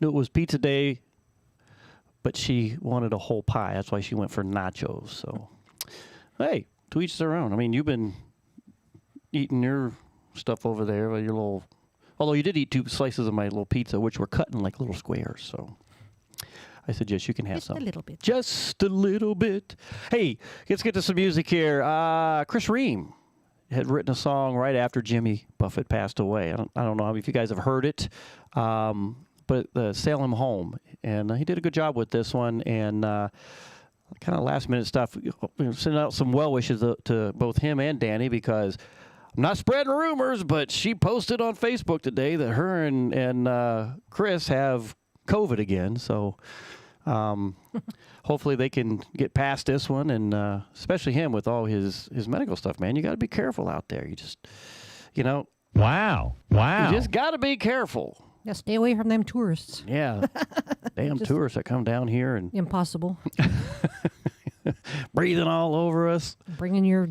knew it was pizza day, but she wanted a whole pie. That's why she went for nachos. So, hey, to each their own. I mean, you've been eating your stuff over there, your little... Although you did eat 2 slices of my little pizza, which were cut in like little squares. So I said, yes, you can have some. Just a little bit. Just a little bit. Hey, let's get to some music here. Chris Ream had written a song right after Jimmy Buffett passed away. I don't know if you guys have heard it, but Sail Him Home. And he did a good job with this one. And kind of last minute stuff. Sending out some well wishes to both him and Danny because I'm not spreading rumors, but she posted on Facebook today that her and Chris have COVID again. So hopefully they can get past this one, and especially him with all his medical stuff, man. You got to be careful out there. You just, Wow. You just got to be careful. Yeah, stay away from them tourists. Yeah. Damn tourists that come down here and... Impossible. breathing all over us. Bringing your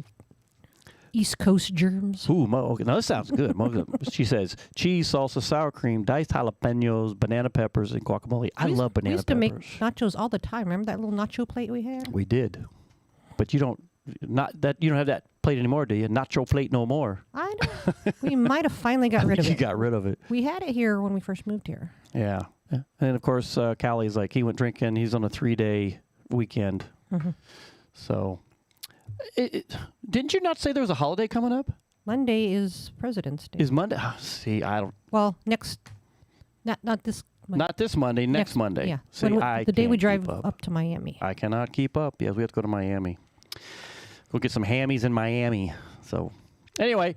East Coast germs. Ooh, Mo. Okay, now this sounds good. Mo, she says cheese, salsa, sour cream, diced jalapenos, banana peppers, and guacamole. I love banana peppers. We used to make nachos all the time. Remember that little nacho plate we had? We did. But you don't have that plate anymore, do you? Nacho plate no more. I don't. We might have finally got rid of it. You got rid of it. We had it here when we first moved here. Yeah. And of course, Callie's like, he went drinking. He's on a 3-day weekend. Mm-hmm. So... didn't you not say there was a holiday coming up? Monday is President's Day. Is Monday? See, I don't... Well, not this Monday. Not this Monday, next Monday. Yeah. See, the day we drive up to Miami. I cannot keep up. Yes, we have to go to Miami. Go get some hammies in Miami. So, anyway,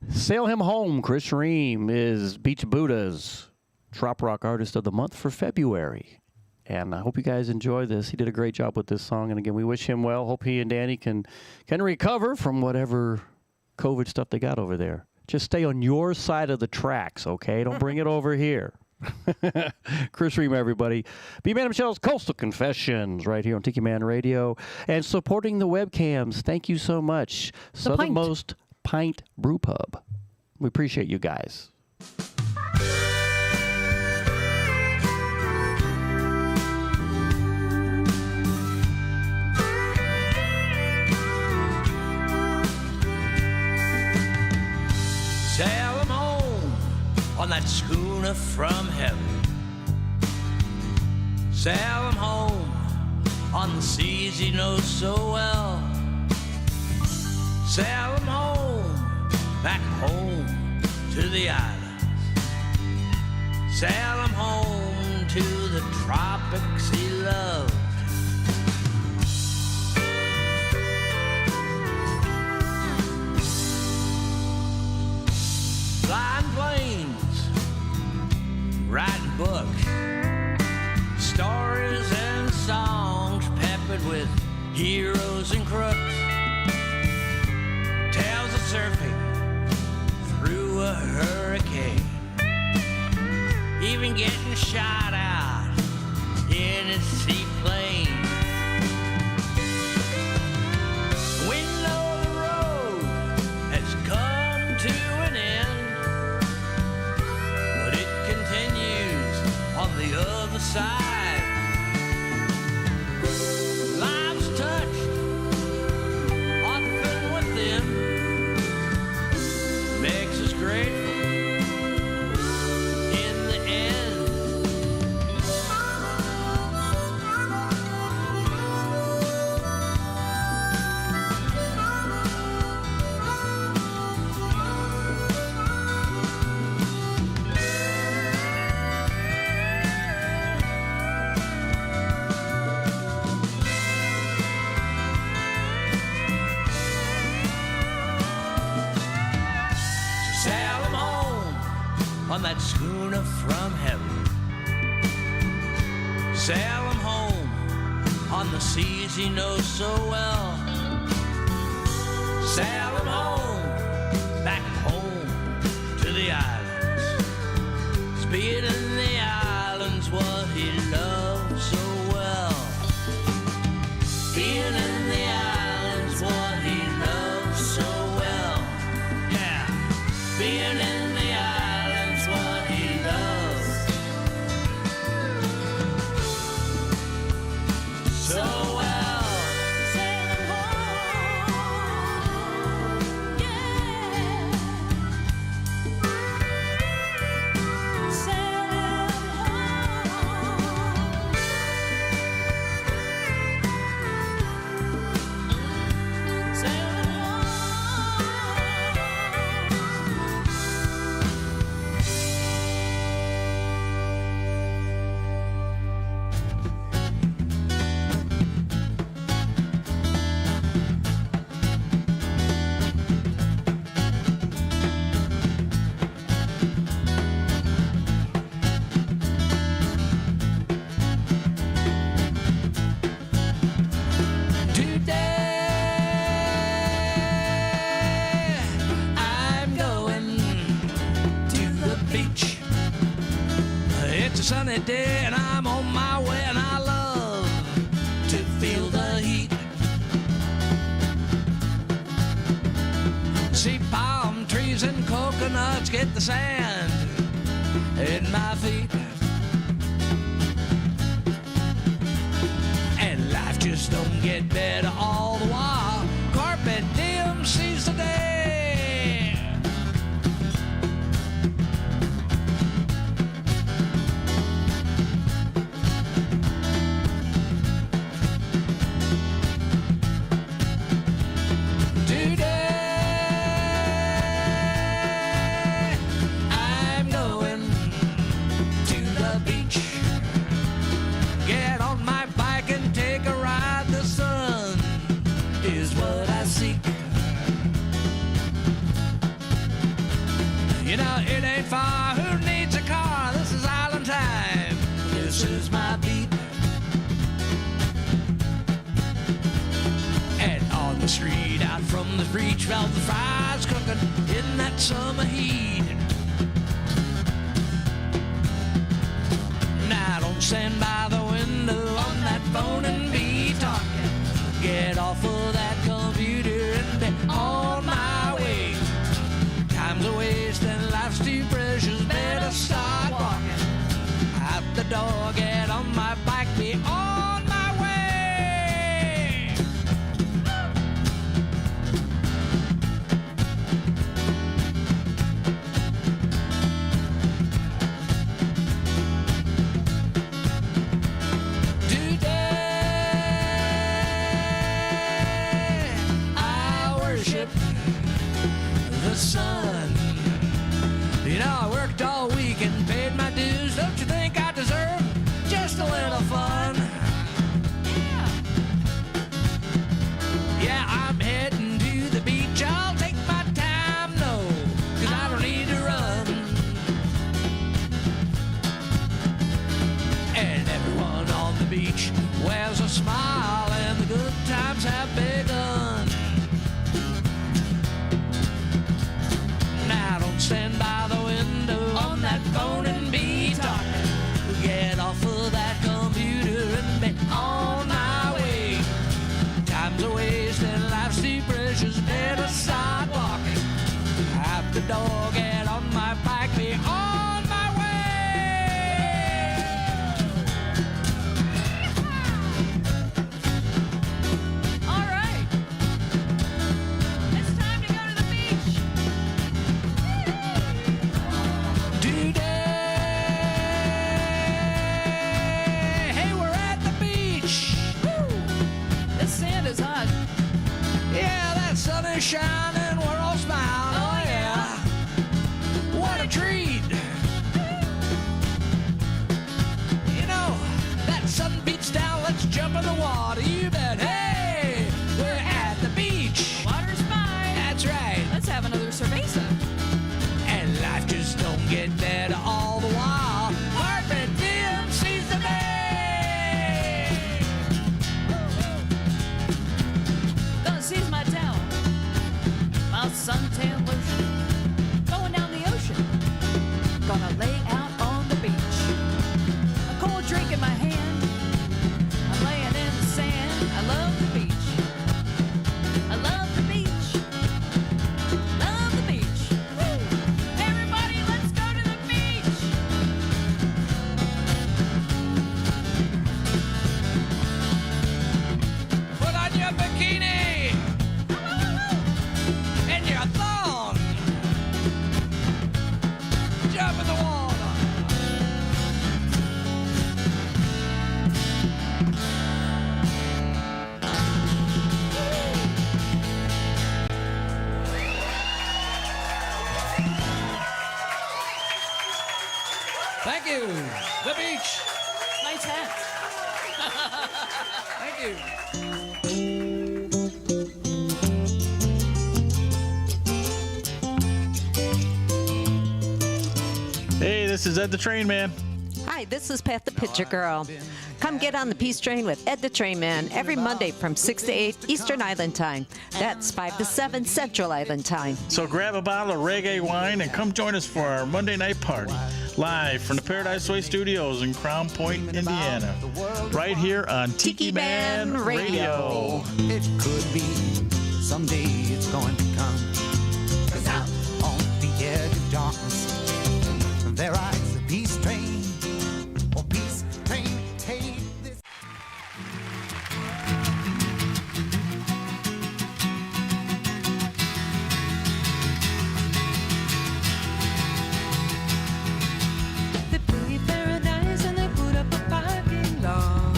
Sail Him Home. Chris Ream is Beach Buddha's Trop Rock Artist of the Month for February. And I hope you guys enjoy this. He did a great job with this song. And again, we wish him well. Hope he and Danny can recover from whatever COVID stuff they got over there. Just stay on your side of the tracks, okay? Don't bring it over here. Chris Ream, everybody. B-Man and Michelle's Coastal Confessions right here on Tiki Man Radio. And supporting the webcams. Thank you so much. Southernmost Pint Brewpub. We appreciate you guys. Sail 'em home on that schooner from heaven. Sail 'em home on the seas he knows so well. Sail 'em home, back home to the islands. Sail 'em home to the tropics he loved. book. Stories and songs peppered with heroes and crooks. Tales of surfing through a hurricane. Even getting shot out in a seaplane. We know the road has come to an end, but it continues on the other side. Lives touched, often with them, makes us grateful. On that schooner from heaven, sail him home on the seas he knows so well. Sail him home, back home to the islands. 'Cause being in the islands what he loved so well. Being in the islands what he loved so well. Yeah, being in the islands. So well, sailing home, yeah. Sailing home, sailing sunny day and I'm on my way and I love to feel the heat. See palm trees and coconuts get the sand in my feet. And life just don't get better all the while. Carpet diem sees the day. You know, it ain't far. Who needs a car? This is island time. This is my beat. And on the street, out from the breach, felt the fries cooking in that summer heat. Now don't stand by the window on that phone and be talking. Get off of that computer and be on my way. Time's a waste and life's too precious. Better start walking out the door. Get on my bike, be on my way. Today I worship the sun. You know, I worked all week and paid my dues. Don't you think I deserve just a little fun? the beach wears a smile and the good times have begun. Now don't stand by the window on that phone and be talking. Get off of that computer and be on my way. Time's a waste and life's too precious. Better start walking. Out the door, get on my bike, be on my way. All right. It's time to go to the beach. Today, hey, we're at the beach. Woo! This sand is hot. Yeah, that sun is shining, we're all smiling. Oh yeah, what a treat. You know, that sun beats down, let's jump in the water, you bet. Hey, we're at the beach. Water's fine. That's right. Let's have another cerveza. And life just don't get better all the while. Perfect Tim sees the day. Gonna seize my towel, my suntan lotion, going down the ocean. Gonna lay out on the beach, a cold drink in my hand. I'm laying in the sand. I love the beach. I love the beach. Love the beach. Woo! Everybody, let's go to the beach. Put on your bikini and your thong. Jump in the water. Thank you. The beach. Nice hat. Thank you. Hey, this is Ed the Train Man. Hi, this is Pat the Pitcher Girl. Come get on the Peace Train with Ed the Train Man every Monday from 6 to 8 Eastern Island Time. That's 5 to 7 Central Island Time. So grab a bottle of reggae wine and come join us for our Monday night party. Live from the Paradise Way Studios in Crown Point, Indiana. Right here on Tiki Man Radio. It could be someday it's going to come. 'Cause out on the edge of darkness, there rides the peace train. Oh, peace train, take this. They pay paradise and they put up a parking lot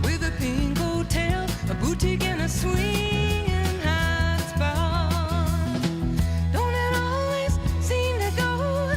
with a pink hotel, a boutique and a swinging hot spot. Don't it always seem to go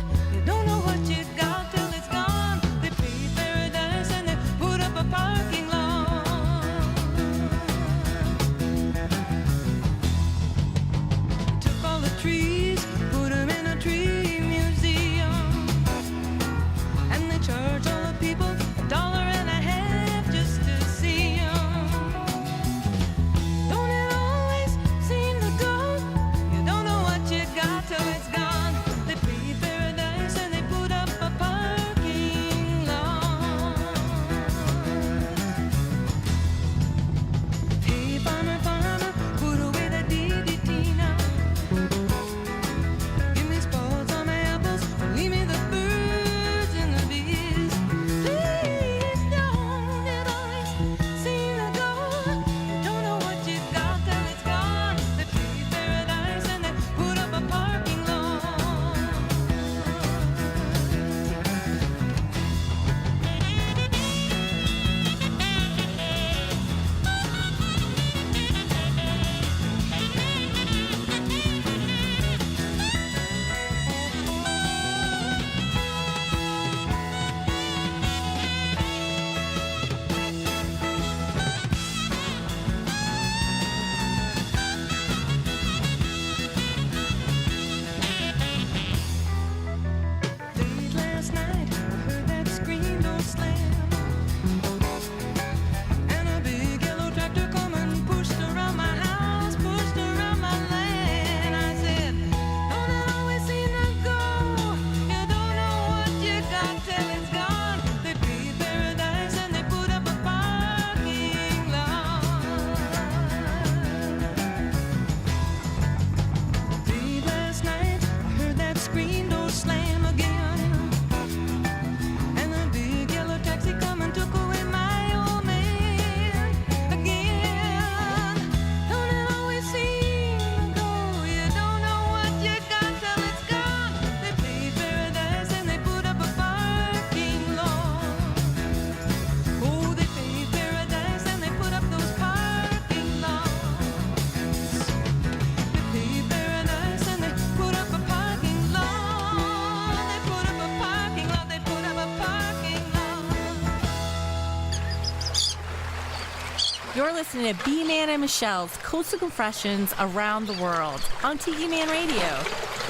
You're listening to B-Man and Michelle's Coastal Confessions Around the World on Tiki Man Radio,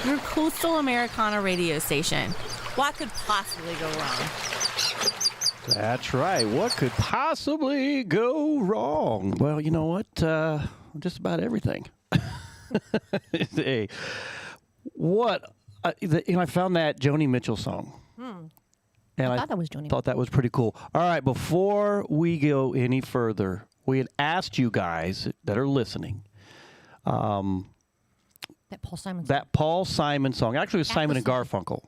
your coastal Americana radio station. What could possibly go wrong? That's right. What could possibly go wrong? Well, you know what? Just about everything. Hey, what? I found that Joni Mitchell song. And I thought that was Joni. Thought that was pretty cool. All right, before we go any further, we had asked you guys that are listening. That Paul Simon song. That Paul Simon song. Actually, it was Simon and Garfunkel.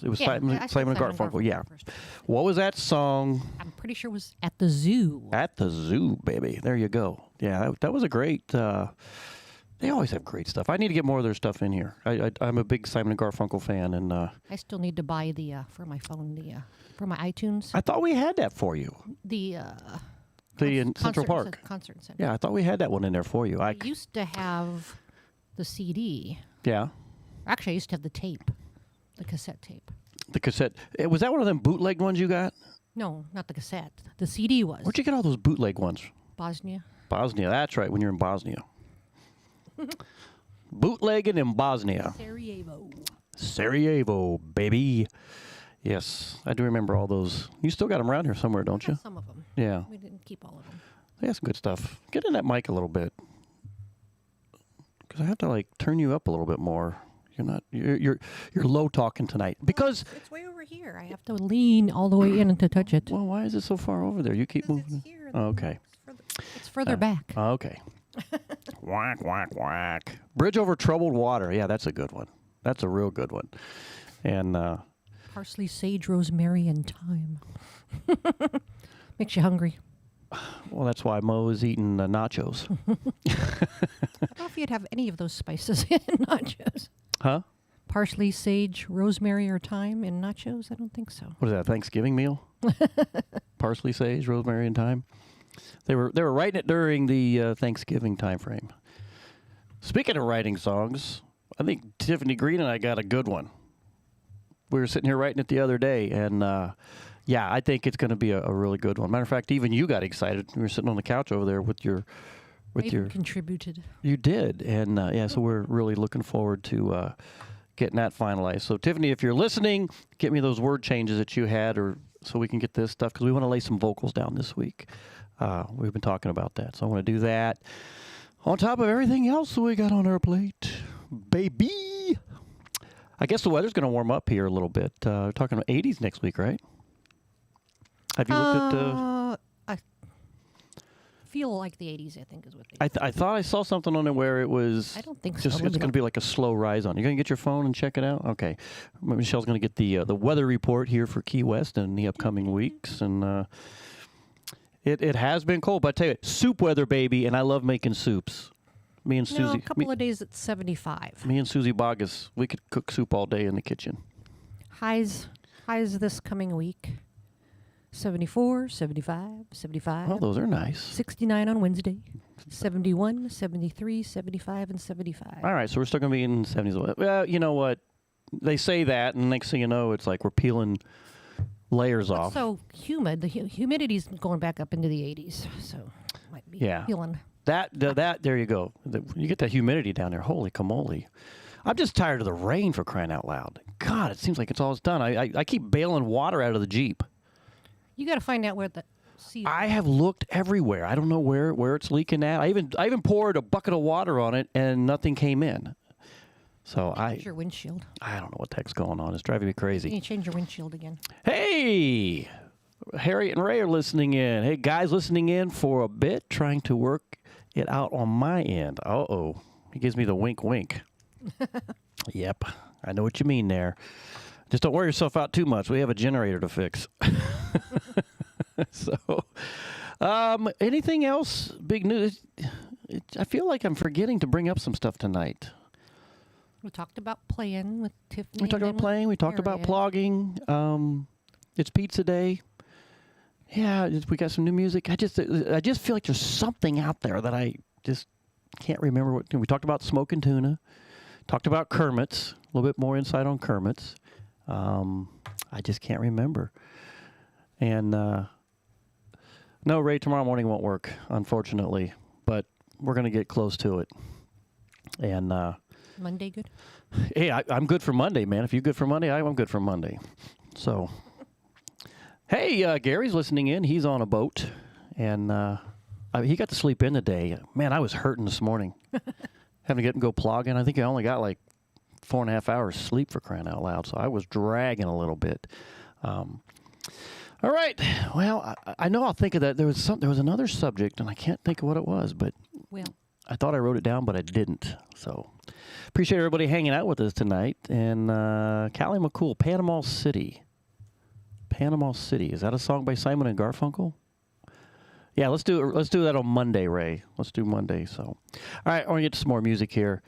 It was Simon and Garfunkel. Yeah. First. What was that song? I'm pretty sure it was At the Zoo. At the Zoo, baby. There you go. Yeah, that was a great. They always have great stuff. I need to get more of their stuff in here. I'm a big Simon and Garfunkel fan, and I still need to buy for my phone for my iTunes. I thought we had that for you. The in Central Park Concert Center. Yeah, I thought we had that one in there for you. I used to have the CD. Yeah. Actually, I used to have the tape, the cassette tape. The cassette. Was that one of them bootleg ones you got? No, not the cassette. The CD was. Where'd you get all those bootleg ones? Bosnia. Bosnia. That's right. When you're in Bosnia. Bootlegging in Bosnia. Sarajevo, baby. Yes, I do remember all those. You still got them around here somewhere, don't you? Some of them. Yeah. We didn't keep all of them. They have some good stuff. Get in that mic a little bit, because I have to turn you up a little bit more. You're not. You're low talking tonight because it's way over here. I have to lean all the way in to touch it. Well, why is it so far over there? You keep moving. It's here. Okay. It's further back. Okay. Whack, whack, whack. Bridge over troubled water. Yeah, that's a good one. That's a real good one. And parsley, sage, rosemary, and thyme. Makes you hungry. Well, that's why Mo is eating nachos. I don't know if you'd have any of those spices in nachos. Huh? Parsley, sage, rosemary, or thyme in nachos? I don't think so. What is that, a Thanksgiving meal? Parsley, sage, rosemary, and thyme? They were writing it during the Thanksgiving time frame. Speaking of writing songs, I think Tiffany Green and I got a good one. We were sitting here writing it the other day, and yeah, I think it's going to be a really good one. Matter of fact, even you got excited. We were sitting on the couch over there with your contributed. You did, and yeah, so we're really looking forward to getting that finalized. So Tiffany, if you're listening, get me those word changes that you had, or so we can get this stuff, because we want to lay some vocals down this week. We've been talking about that, so I want to do that on top of everything else we got on our plate, baby. I guess the weather's going to warm up here a little bit. We're talking about 80s next week, right? Have you looked at? I feel like the 80s. I think is what they. I thought I saw something on it where it was. I don't think just, so. It's going to be like a slow rise on. You're going to get your phone and check it out. Okay, Michelle's going to get the weather report here for Key West in the upcoming weeks, and it has been cold. But I tell you, soup weather, baby, and I love making soups. Me and Susie. A couple of days at 75. Me and Susie Bogus, we could cook soup all day in the kitchen. Highs this coming week. 74, 75, 75. Oh, those are nice. 69 on Wednesday. 71, 73, 75, and 75. All right, so we're still going to be in the 70s. Well, you know what? They say that, and next thing you know, it's like we're peeling layers off. It's so humid. The humidity's going back up into the 80s, so might be feeling. That there you go. You get that humidity down there. Holy camole. I'm just tired of the rain, for crying out loud. God, it seems like it's always done. I keep bailing water out of the Jeep. You got to find out where the sea. I have looked everywhere. I don't know where it's leaking at. I even poured a bucket of water on it and nothing came in. So Change your windshield. I don't know what the heck's going on. It's driving me crazy. You need to change your windshield again. Hey, Harriet and Ray are listening in. Hey, guys, listening in for a bit, trying to work it out on my end. Uh-oh. He gives me the wink, wink. Yep, I know what you mean there. Just don't wear yourself out too much. We have a generator to fix. So, anything else? Big news? I feel like I'm forgetting to bring up some stuff tonight. We talked about playing with Tiffany. We talked about playing. We talked about plugging. It's pizza day. Yeah, we got some new music. I just feel like there's something out there that I just can't remember. We talked about smoking tuna. Talked about Kermit's. A little bit more insight on Kermit's. I just can't remember. And No, Ray, tomorrow morning won't work, unfortunately, but we're going to get close to it. And Monday good? Hey, I'm good for Monday, man. If you're good for Monday, I'm good for Monday. So, hey, Gary's listening in. He's on a boat, and he got to sleep in today. Man, I was hurting this morning. Having to get and go plogging. I think I only got like 4.5 hours sleep, for crying out loud, so I was dragging a little bit. All right. Well, I know I'll think of that. There was another subject, and I can't think of what it was, but I thought I wrote it down, but I didn't. So appreciate everybody hanging out with us tonight. And Callie McCool, Panama City. Panama City. Is that a song by Simon and Garfunkel? Yeah, let's do that on Monday, Ray. Let's do Monday. So, all right, I want to get to some more music here.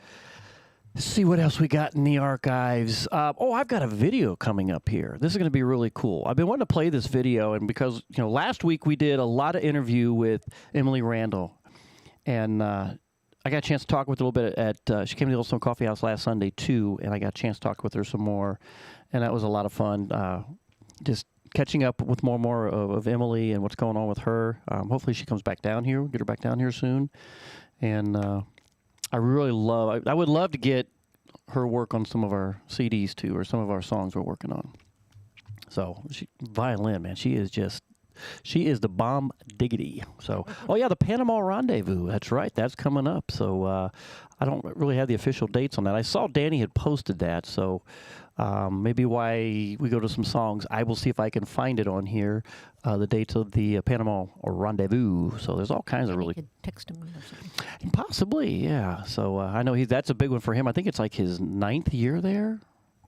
Let's see what else we got in the archives. I've got a video coming up here. This is going to be really cool. I've been wanting to play this video, and because last week we did a lot of interview with Emily Randall, and I got a chance to talk with her a little bit at. She came to the Yellowstone Coffee House last Sunday too, and I got a chance to talk with her some more, and that was a lot of fun. Just catching up with more and more of Emily and what's going on with her. Hopefully she comes back down here. We'll get her back down here soon. And I would love to get her work on some of our CDs too, or some of our songs we're working on. So violin, man, she is the bomb diggity. So, the Panama Rendezvous. That's right. That's coming up. So I don't really have the official dates on that. I saw Danny had posted that. So maybe why we go to some songs. I will see if I can find it on here, the dates of the Panama Rendezvous. So there's all kinds of really. You could text him or something. Possibly, yeah. So I know that's a big one for him. I think it's like his 9th year there.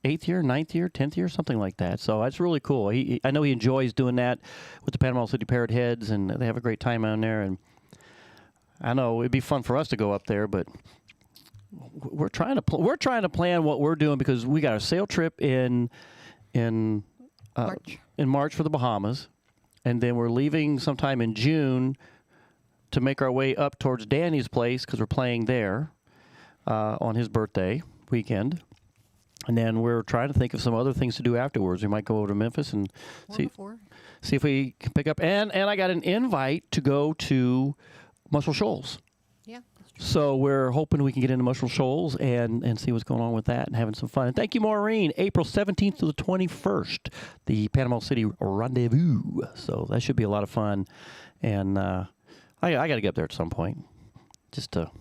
8th year, 9th year, 10th year, something like that. So it's really cool. I know he enjoys doing that with the Panama City Parrot Heads, and they have a great time down there. And I know it'd be fun for us to go up there, but we're trying to plan what we're doing, because we got a sail trip in March for the Bahamas, and then we're leaving sometime in June to make our way up towards Danny's place, because we're playing there on his birthday weekend. And then we're trying to think of some other things to do afterwards. We might go over to Memphis and see if we can pick up. And I got an invite to go to Muscle Shoals. Yeah, that's true. So we're hoping we can get into Muscle Shoals and see what's going on with that and having some fun. And thank you, Maureen. April 17th to the 21st, the Panama City Rendezvous. So that should be a lot of fun. And I got to get up there at some point just to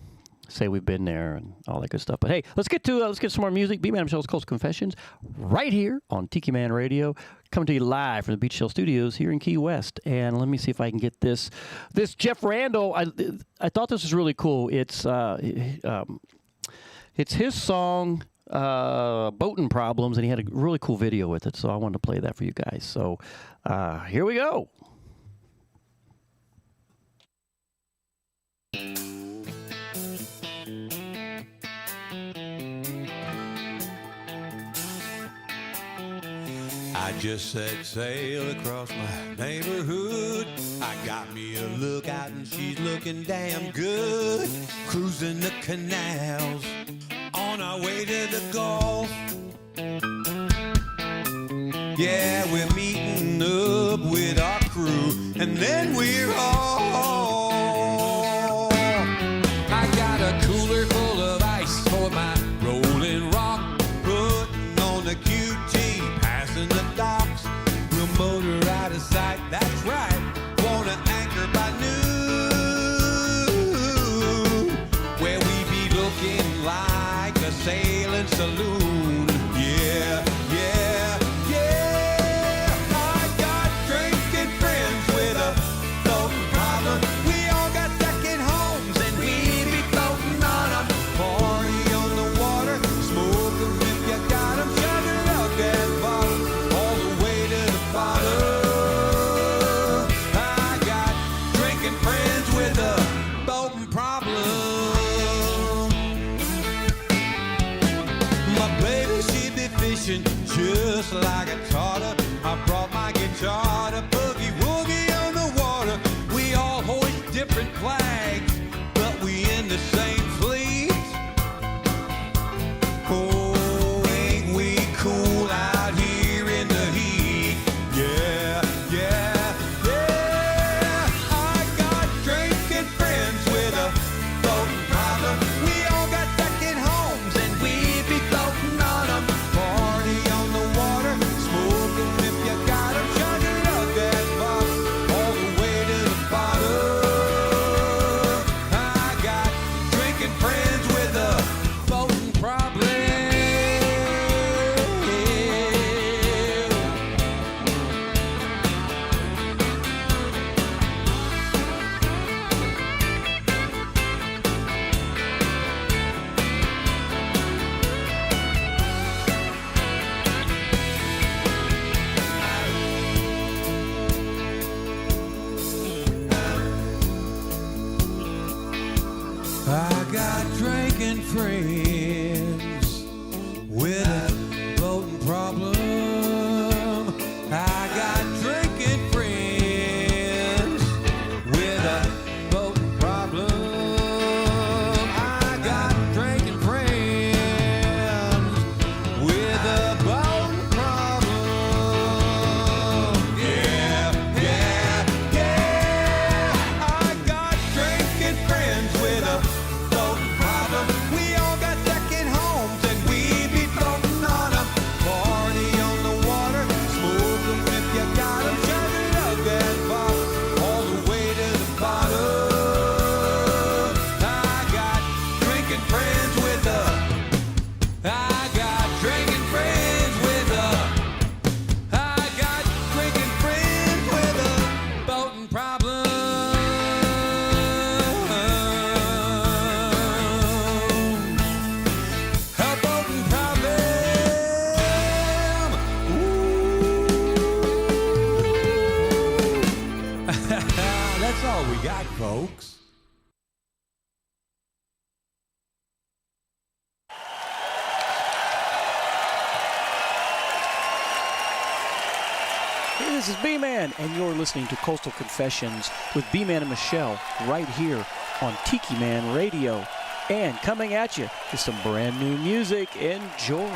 say we've been there and all that good stuff. But hey, let's get some more music. B-Man Michelle's Coastal Confessions right here on Tiki Man Radio, coming to you live from the Beach Hill Studios here in Key West. And let me see if I can get this Jeff Randall. I thought this was really cool. It's his song Boating Problems, and he had a really cool video with it, so I wanted to play that for you guys. So here we go. I just set sail across my neighborhood. I got me a lookout and she's looking damn good. Cruising the canals on our way to the Gulf. Yeah, we're meeting up with our crew and then we're off. I got a cooler full of ice for my rolling rock. Putting on the QT. In the docks, we'll motor out of sight. That's right, wanna anchor by noon, where we be looking like a sailing saloon. Yeah, yeah, yeah. I got drinking friends with a floating problem. We all got second homes and we be floating on a party on the water. Smoke 'em if you got 'em, shut it up and bottle. drinking friends with a boating problem. I got drinking friends with a boating problem. I got drinking friends with a boating problem. Yeah, yeah, yeah. I got drinking friends with a boating problem. We all got second homes and we be floating on them. Party on the water, smoke them if you got them. Shove it up that bottle, all the way to the bottom. I got drinking friends with a, I got drinking friends with a, I got drinking friends with a boating problem. A boating problem. That's all we got, folks. Hey, this is B-Man, and you're listening to Coastal Confessions with B-Man and Michelle right here on Tiki Man Radio. And coming at you is some brand new music. Enjoy.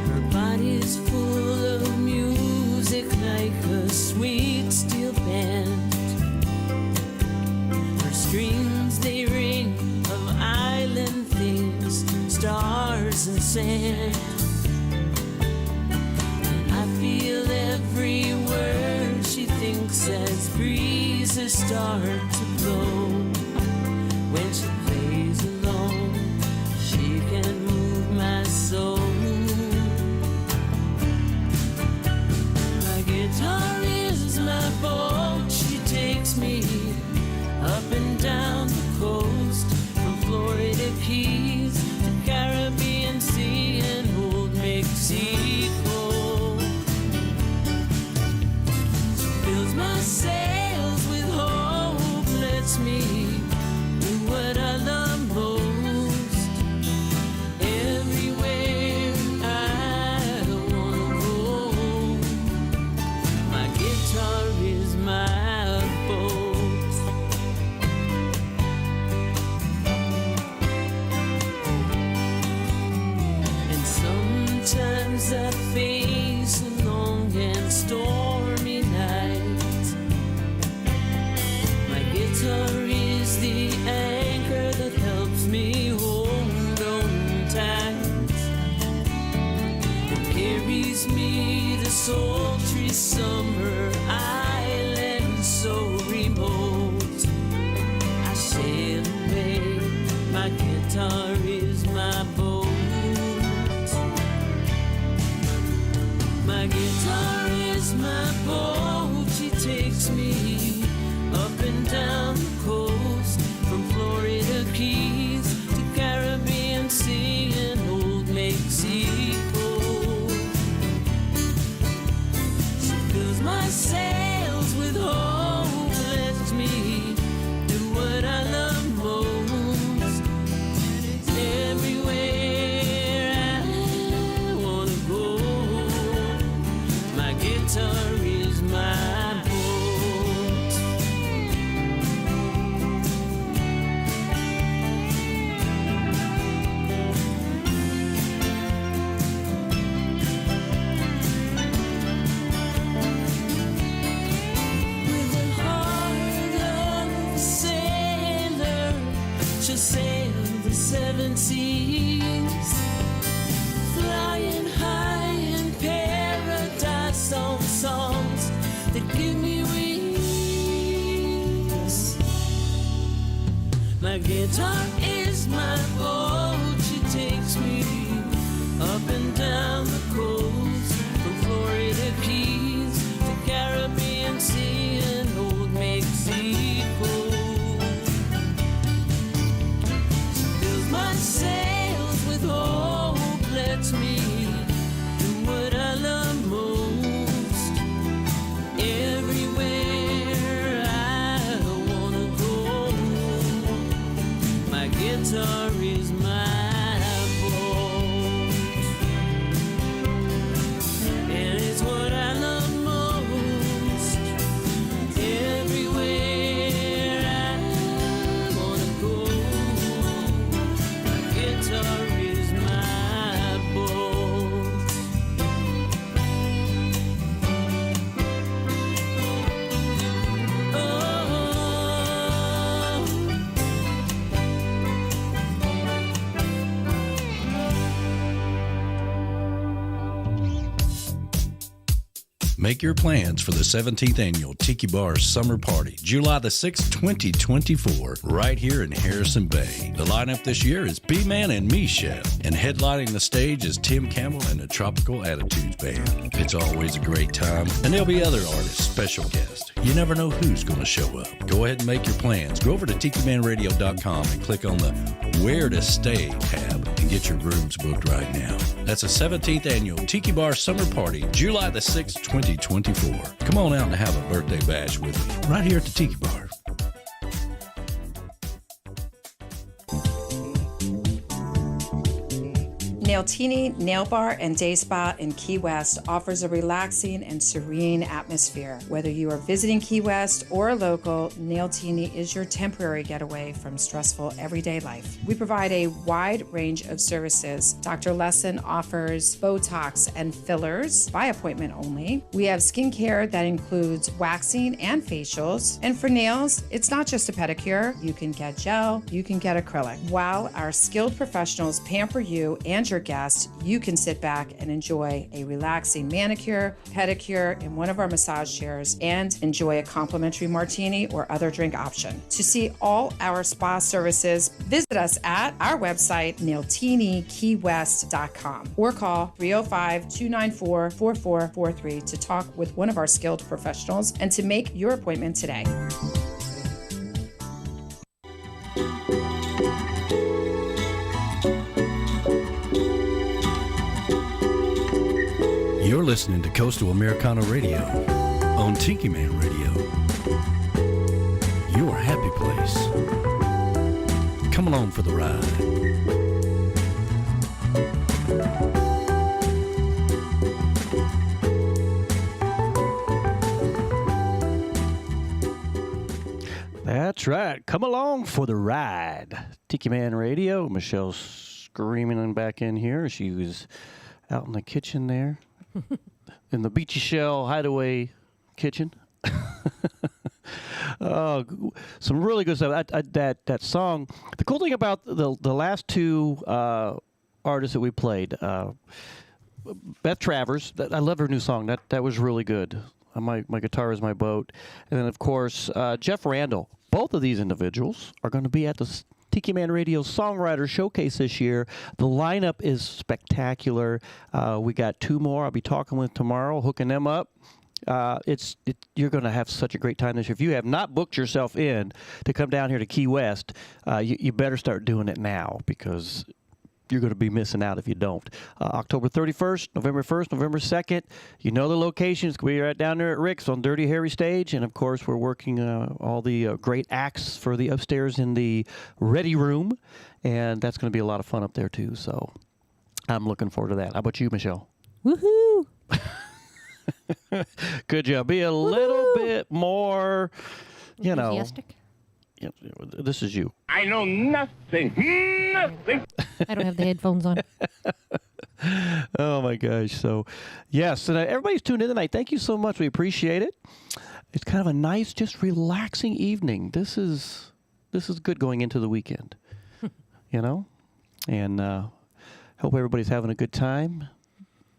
Her body's full of music like a sweet steel band. Her strings, they ring of island things, stars and sand. And I feel every word she thinks as breezes start to blow. When she plays alone, she can move my soul. My guitar is my boat. She takes me up and down the coast, from Florida Keys to Caribbean Sea and old Mexico. She fills my sails with hope, lets me do what I love most. Everywhere I wanna go, my guitar is my boat. And sometimes I face a long and stormy night. My guitar is the anchor that helps me hold on tight. It carries me to sultry summer islands so remote. I sail away, my guitar is my boat. My guitar is my boat. She takes me up and down the coast, from Florida Keys to Caribbean Sea and old Mexico. She fills my sails with hope, lets me do what I love most. Everywhere I wanna go, my guitar is my boat. With the heart of a sailor, she'll sail the seven seas, flying high in paradise on songs that give me wings. My guitar is my boat. She takes me up and down the coast, from Florida Keys to Caribbean Sea and old Mexico. She fills my sails with hope, lets me do what I love most. guitar is my boat, and it's what I love most. Everywhere I wanna go, guitar is my boat. Make your plans for the 17th Annual Tiki Bar Summer Party, July the 6th, 2024, right here in Harrison Bay. The lineup this year is B-Man and Michelle, and headlining the stage is Tim Campbell and the Tropical Attitudes Band. It's always a great time, and there'll be other artists, special guests. You never know who's going to show up. Go ahead and make your plans. Go over to TikiManRadio.com and click on the Where to Stay tab and get your rooms booked right now. That's the 17th Annual Tiki Bar Summer Party, July the 6th, 2024. Come on out and have a birthday bash with me, right here at the Tiki Bar. Nailtini Nail Bar and Day Spa in Key West offers a relaxing and serene atmosphere. Whether you are visiting Key West or a local, Nailtini is your temporary getaway from stressful everyday life. We provide a wide range of services. Dr. Lesson offers Botox and fillers by appointment only. We have skincare that includes waxing and facials. And for nails, it's not just a pedicure. You can get gel, you can get acrylic. While our skilled professionals pamper you and your guests, you can sit back and enjoy a relaxing manicure, pedicure in one of our massage chairs and enjoy a complimentary martini or other drink option. To see all our spa services, visit us at our website, nailtinikey.west.com, or call 305-294-4443 to talk with one of our skilled professionals and to make your appointment today. You're listening to Coastal Americana Radio on Tiki Man Radio, your happy place. Come along for the ride. That's right. Come along for the ride. Tiki Man Radio. Michelle's screaming back in here. She was out in the kitchen there. In the Beachy Shell Hideaway kitchen. Some really good stuff. That song. The cool thing about the last two artists that we played, Beth Travers. I love her new song. That was really good. My guitar is my boat. And then of course Jeff Randall. Both of these individuals are going to be at the Tiki Man Radio Songwriter Showcase this year. The lineup is spectacular. We got two more I'll be talking with tomorrow, hooking them up. You're going to have such a great time this year. If you have not booked yourself in to come down here to Key West, you better start doing it now, because you're going to be missing out if you don't. October 31st, November 1st, November 2nd. You know the location. It's going to be right down there at Rick's on Dirty Harry Stage. And, of course, we're working all the great acts for the upstairs in the Ready Room. And that's going to be a lot of fun up there, too. So I'm looking forward to that. How about you, Michelle? Woohoo! Could you be a little bit more, enthusiastic? This is you. I know nothing. Nothing. I don't have the headphones on. Oh, my gosh. So, yes, and everybody's tuned in tonight. Thank you so much. We appreciate it. It's kind of a nice, just relaxing evening. This is good going into the weekend, And hope everybody's having a good time.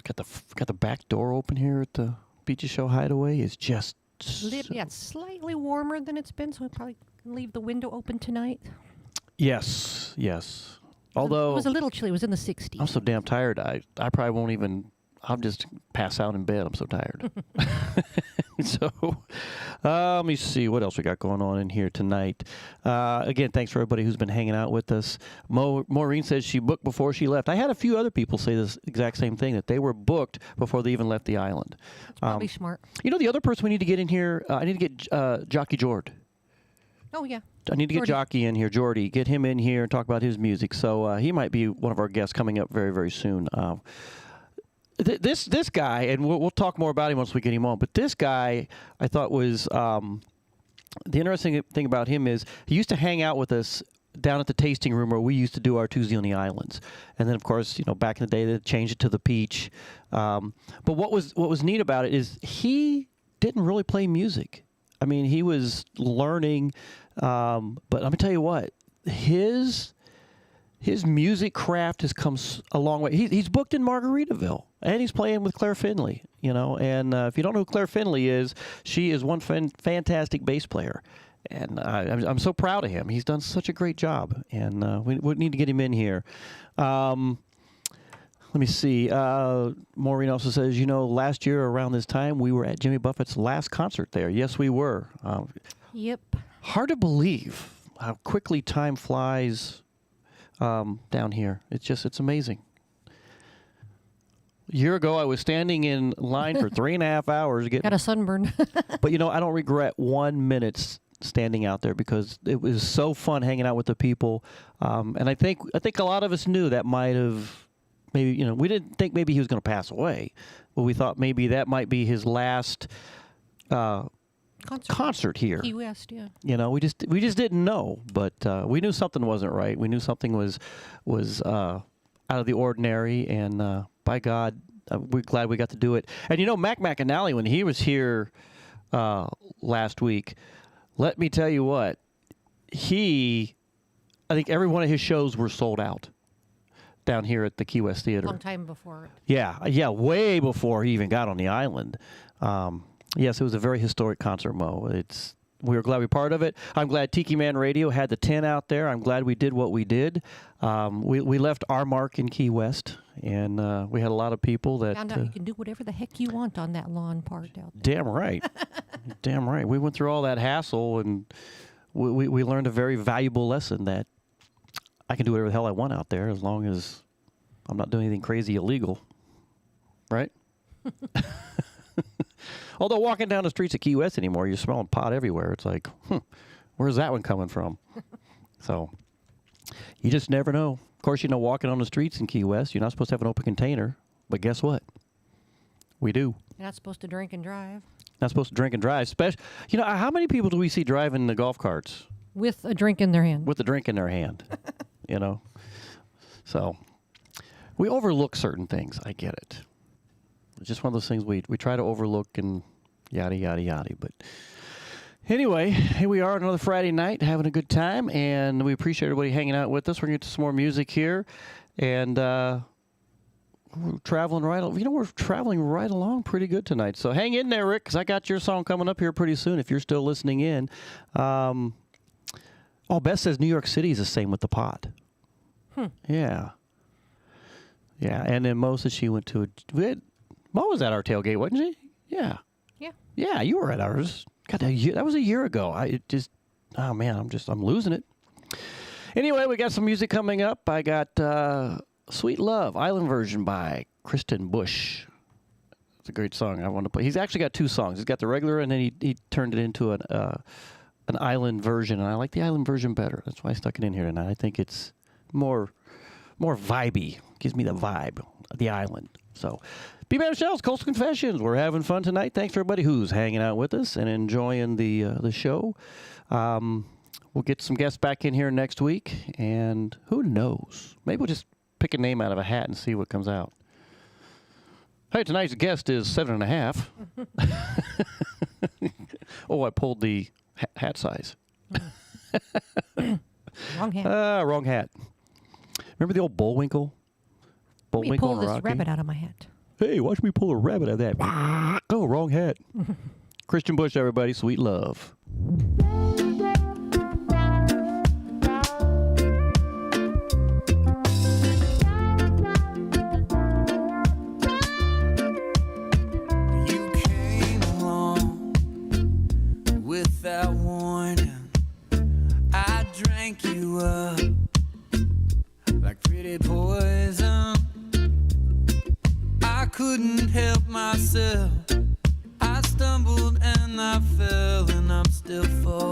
Got the back door open here at the Beachy Show Hideaway. It's just it's slightly warmer than it's been, so we'll probably leave the window open tonight. Yes. Although it was a little chilly. It was in the 60s. I'm so damn tired. I probably won't even. I'll just pass out in bed. I'm so tired. So, let me see what else we got going on in here tonight. Again, thanks for everybody who's been hanging out with us. Maureen says she booked before she left. I had a few other people say this exact same thing, that they were booked before they even left the island. That's probably smart. The other person we need to get in here, I need to get Jockey Jord. Oh, yeah. I need to get Jockey in here, Jordy. Get him in here and talk about his music. So he might be one of our guests coming up very, very soon. This guy, and we'll talk more about him once we get him on, but this guy I thought was the interesting thing about him is he used to hang out with us down at the tasting room where we used to do our Tuesday on the Islands. And then, of course, back in the day, they changed it to the Peach. But what was neat about it is he didn't really play music. I mean, he was learning, but I'm going to tell you what, his music craft has come a long way. He's booked in Margaritaville, and he's playing with Claire Finley, And if you don't know who Claire Finley is, she is one fantastic bass player. And I'm so proud of him. He's done such a great job, and we need to get him in here. Let me see. Maureen also says, last year around this time, we were at Jimmy Buffett's last concert there. Yes, we were. Yep. Hard to believe how quickly time flies down here. It's amazing. A year ago, I was standing in line for 3.5 hours. Got a sunburn. But, I don't regret 1 minute standing out there because it was so fun hanging out with the people. And I think a lot of us knew that might have... Maybe, we didn't think maybe he was going to pass away, but we thought maybe that might be his last concert here. Key West, yeah. We just didn't know, but we knew something wasn't right. We knew something was out of the ordinary, and by God, we're glad we got to do it. And Mac McAnally, when he was here last week, let me tell you what, I think every one of his shows were sold out down here at the Key West Theater. Long time before. Yeah, way before he even got on the island. Yes, it was a very historic concert, Mo. We were glad we were part of it. I'm glad Tiki Man Radio had the tent out there. I'm glad we did what we did. We left our mark in Key West, and we had a lot of people that... Found out you can do whatever the heck you want on that lawn part out there. Damn right. Damn right. We went through all that hassle, and we learned a very valuable lesson that I can do whatever the hell I want out there as long as I'm not doing anything crazy illegal. Right? Although walking down the streets of Key West anymore, you're smelling pot everywhere. It's like, where's that one coming from? So you just never know. Of course, walking on the streets in Key West, you're not supposed to have an open container. But guess what? We do. You're not supposed to drink and drive. Not supposed to drink and drive. How many people do we see driving the golf carts? With a drink in their hand. With a drink in their hand. So we overlook certain things. I get it. It's just one of those things we try to overlook and yada, yada, yada. But anyway, here we are another Friday night having a good time, and we appreciate everybody hanging out with us. We're going to get to some more music here, and we're traveling we're traveling right along pretty good tonight. So hang in there, Rick, because I got your song coming up here pretty soon if you're still listening in. Beth says New York City is the same with the pot. Yeah. Yeah, and then Mo says she went to Mo was at our tailgate, wasn't she? Yeah. Yeah. Yeah, you were at ours. God, that was a year ago. I'm losing it. Anyway, we got some music coming up. I got Sweet Love, Island version by Kristen Bush. It's a great song I want to play. He's actually got two songs. He's got the regular, and then he turned it into an island version, and I like the island version better. That's why I stuck it in here tonight. I think it's more vibey. Gives me the vibe of the island. So, B-Man Michelle's Coastal Confessions. We're having fun tonight. Thanks for everybody who's hanging out with us and enjoying the show. We'll get some guests back in here next week, and who knows? Maybe we'll just pick a name out of a hat and see what comes out. Hey, tonight's guest is 7.5. Oh, I pulled the hat size. Wrong hat. Wrong hat. Remember the old Bullwinkle? Let me pull this rabbit out of my hat. Hey, watch me pull a rabbit out of that. Oh, wrong hat. Christian Bush, everybody. Sweet Love. You came along without warning. I drank you up like pretty poison. I couldn't help myself. I stumbled and I fell, and I'm still falling.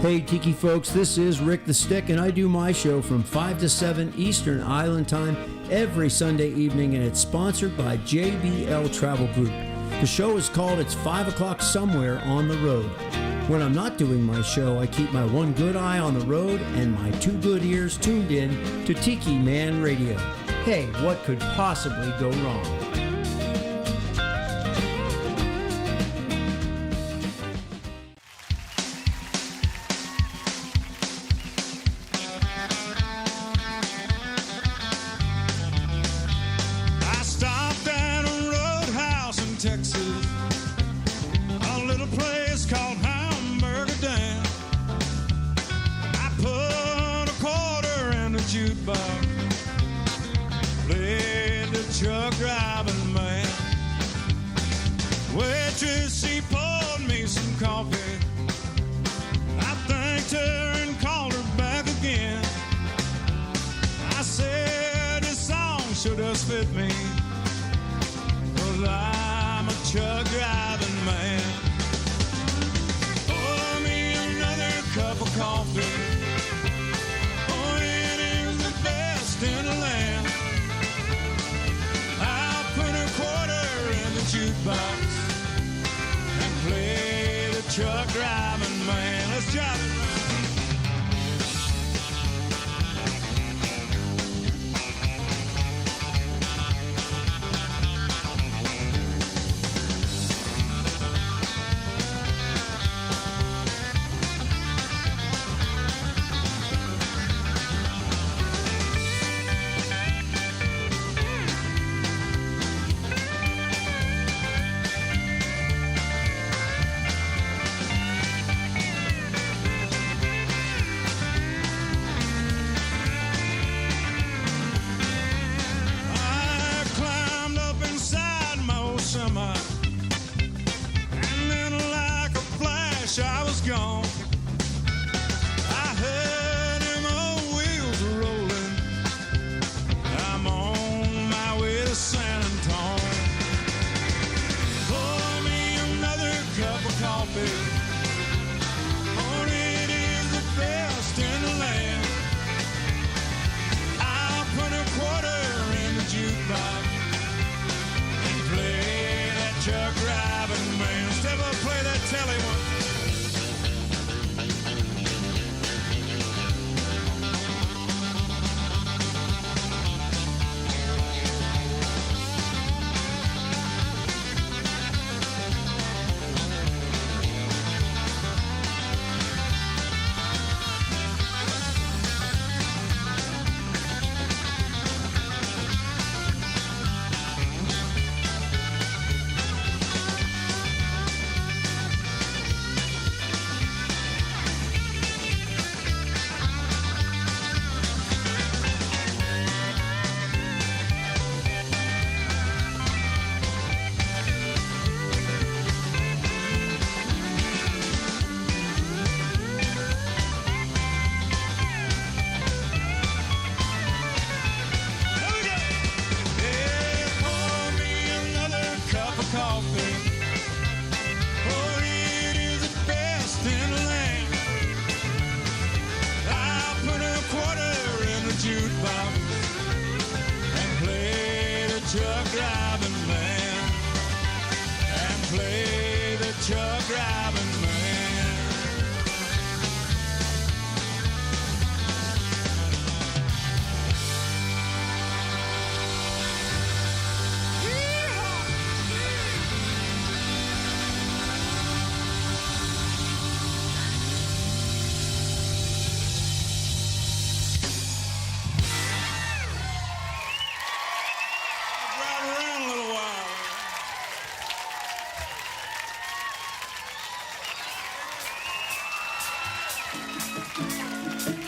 Hey Tiki folks, this is Rick the Stick, and I do my show from 5 to 7 Eastern Island Time every Sunday evening, and it's sponsored by JBL Travel Group. The show is called It's 5 O'Clock Somewhere on the Road. When I'm not doing my show, I keep my one good eye on the road and my two good ears tuned in to Tiki Man Radio. Hey, what could possibly go wrong?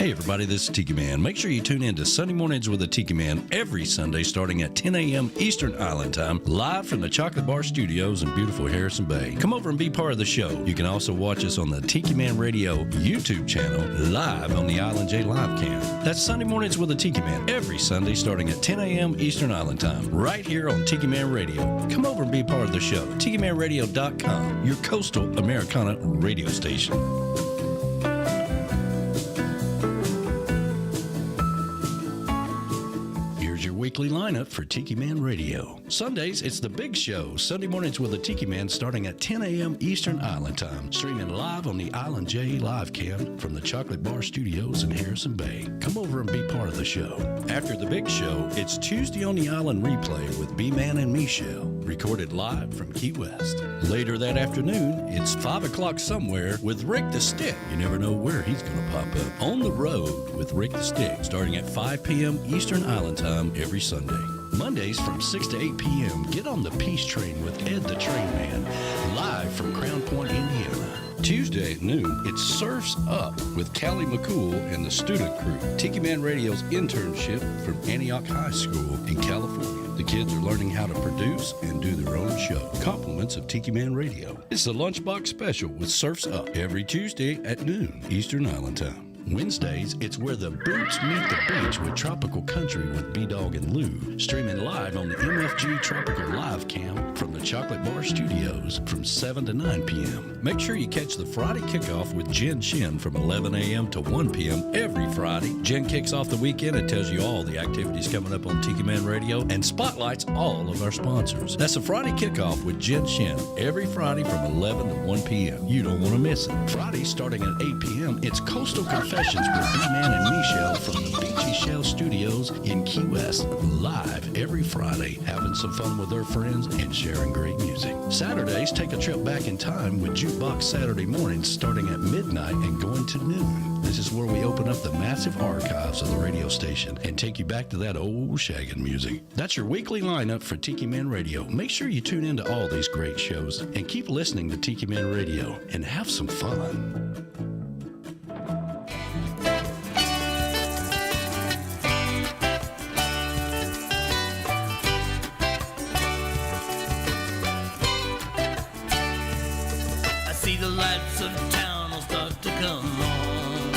Hey everybody, this is Tiki Man. Make sure you tune in to Sunday Mornings with the Tiki Man every Sunday starting at 10 a.m. Eastern Island Time, live from the Chocolate Bar Studios in beautiful Harrison Bay. Come over and be part of the show. You can also watch us on the Tiki Man Radio YouTube channel, live on the Island J Live Cam. That's Sunday Mornings with the Tiki Man every Sunday starting at 10 a.m. Eastern Island Time, right here on Tiki Man Radio. Come over and be part of the show. TikiManRadio.com, your coastal Americana radio station. lineup for Tiki Man Radio. Sundays, it's The Big Show. Sunday mornings with the Tiki Man starting at 10 a.m. Eastern Island Time. Streaming live on the Island J live cam from the Chocolate Bar Studios in Harrison Bay. Come over and be part of the show. After The Big Show, it's Tuesday on the Island Replay with B-Man and Michelle. Recorded live from Key West. Later that afternoon, it's 5 o'clock somewhere with Rick the Stick. You never know where he's going to pop up. On the Road with Rick the Stick, starting at 5 p.m. Eastern Island Time every Sunday. Mondays from 6 to 8 p.m., get on the Peace Train with Ed the Train Man, live from Crown Point, Indiana. Tuesday at noon, it's Surfs Up with Callie McCool and the student crew. Tiki Man Radio's internship from Antioch High School in California. The kids are learning how to produce and do their own show. Compliments of Tiki Man Radio. It's the Lunchbox Special with Surfs Up every Tuesday at noon Eastern Island Time. Wednesdays, it's Where the Boots Meet the Beach with Tropical Country with B-Dog and Lou. Streaming live on the MFG Tropical Live Cam from the Chocolate Bar Studios from 7 to 9 p.m. Make sure you catch the Friday kickoff with Jen Shin from 11 a.m. to 1 p.m. every Friday. Jen kicks off the weekend and tells you all the activities coming up on Tiki Man Radio and spotlights all of our sponsors. That's the Friday kickoff with Jen Shin every Friday from 11 to 1 p.m. You don't want to miss it. Friday starting at 8 p.m. it's Coastal Confessions with B-Man and Michelle from the Beachy Shell Studios in Key West, live every Friday, having some fun with their friends and sharing great music. Saturdays, take a trip back in time with Jukebox Saturday mornings starting at midnight and going to noon. This is where we open up the massive archives of the radio station and take you back to that old shaggin' music. That's your weekly lineup for Tiki Man Radio. Make sure you tune into all these great shows and keep listening to Tiki Man Radio and have some fun. The lights of town will start to come on.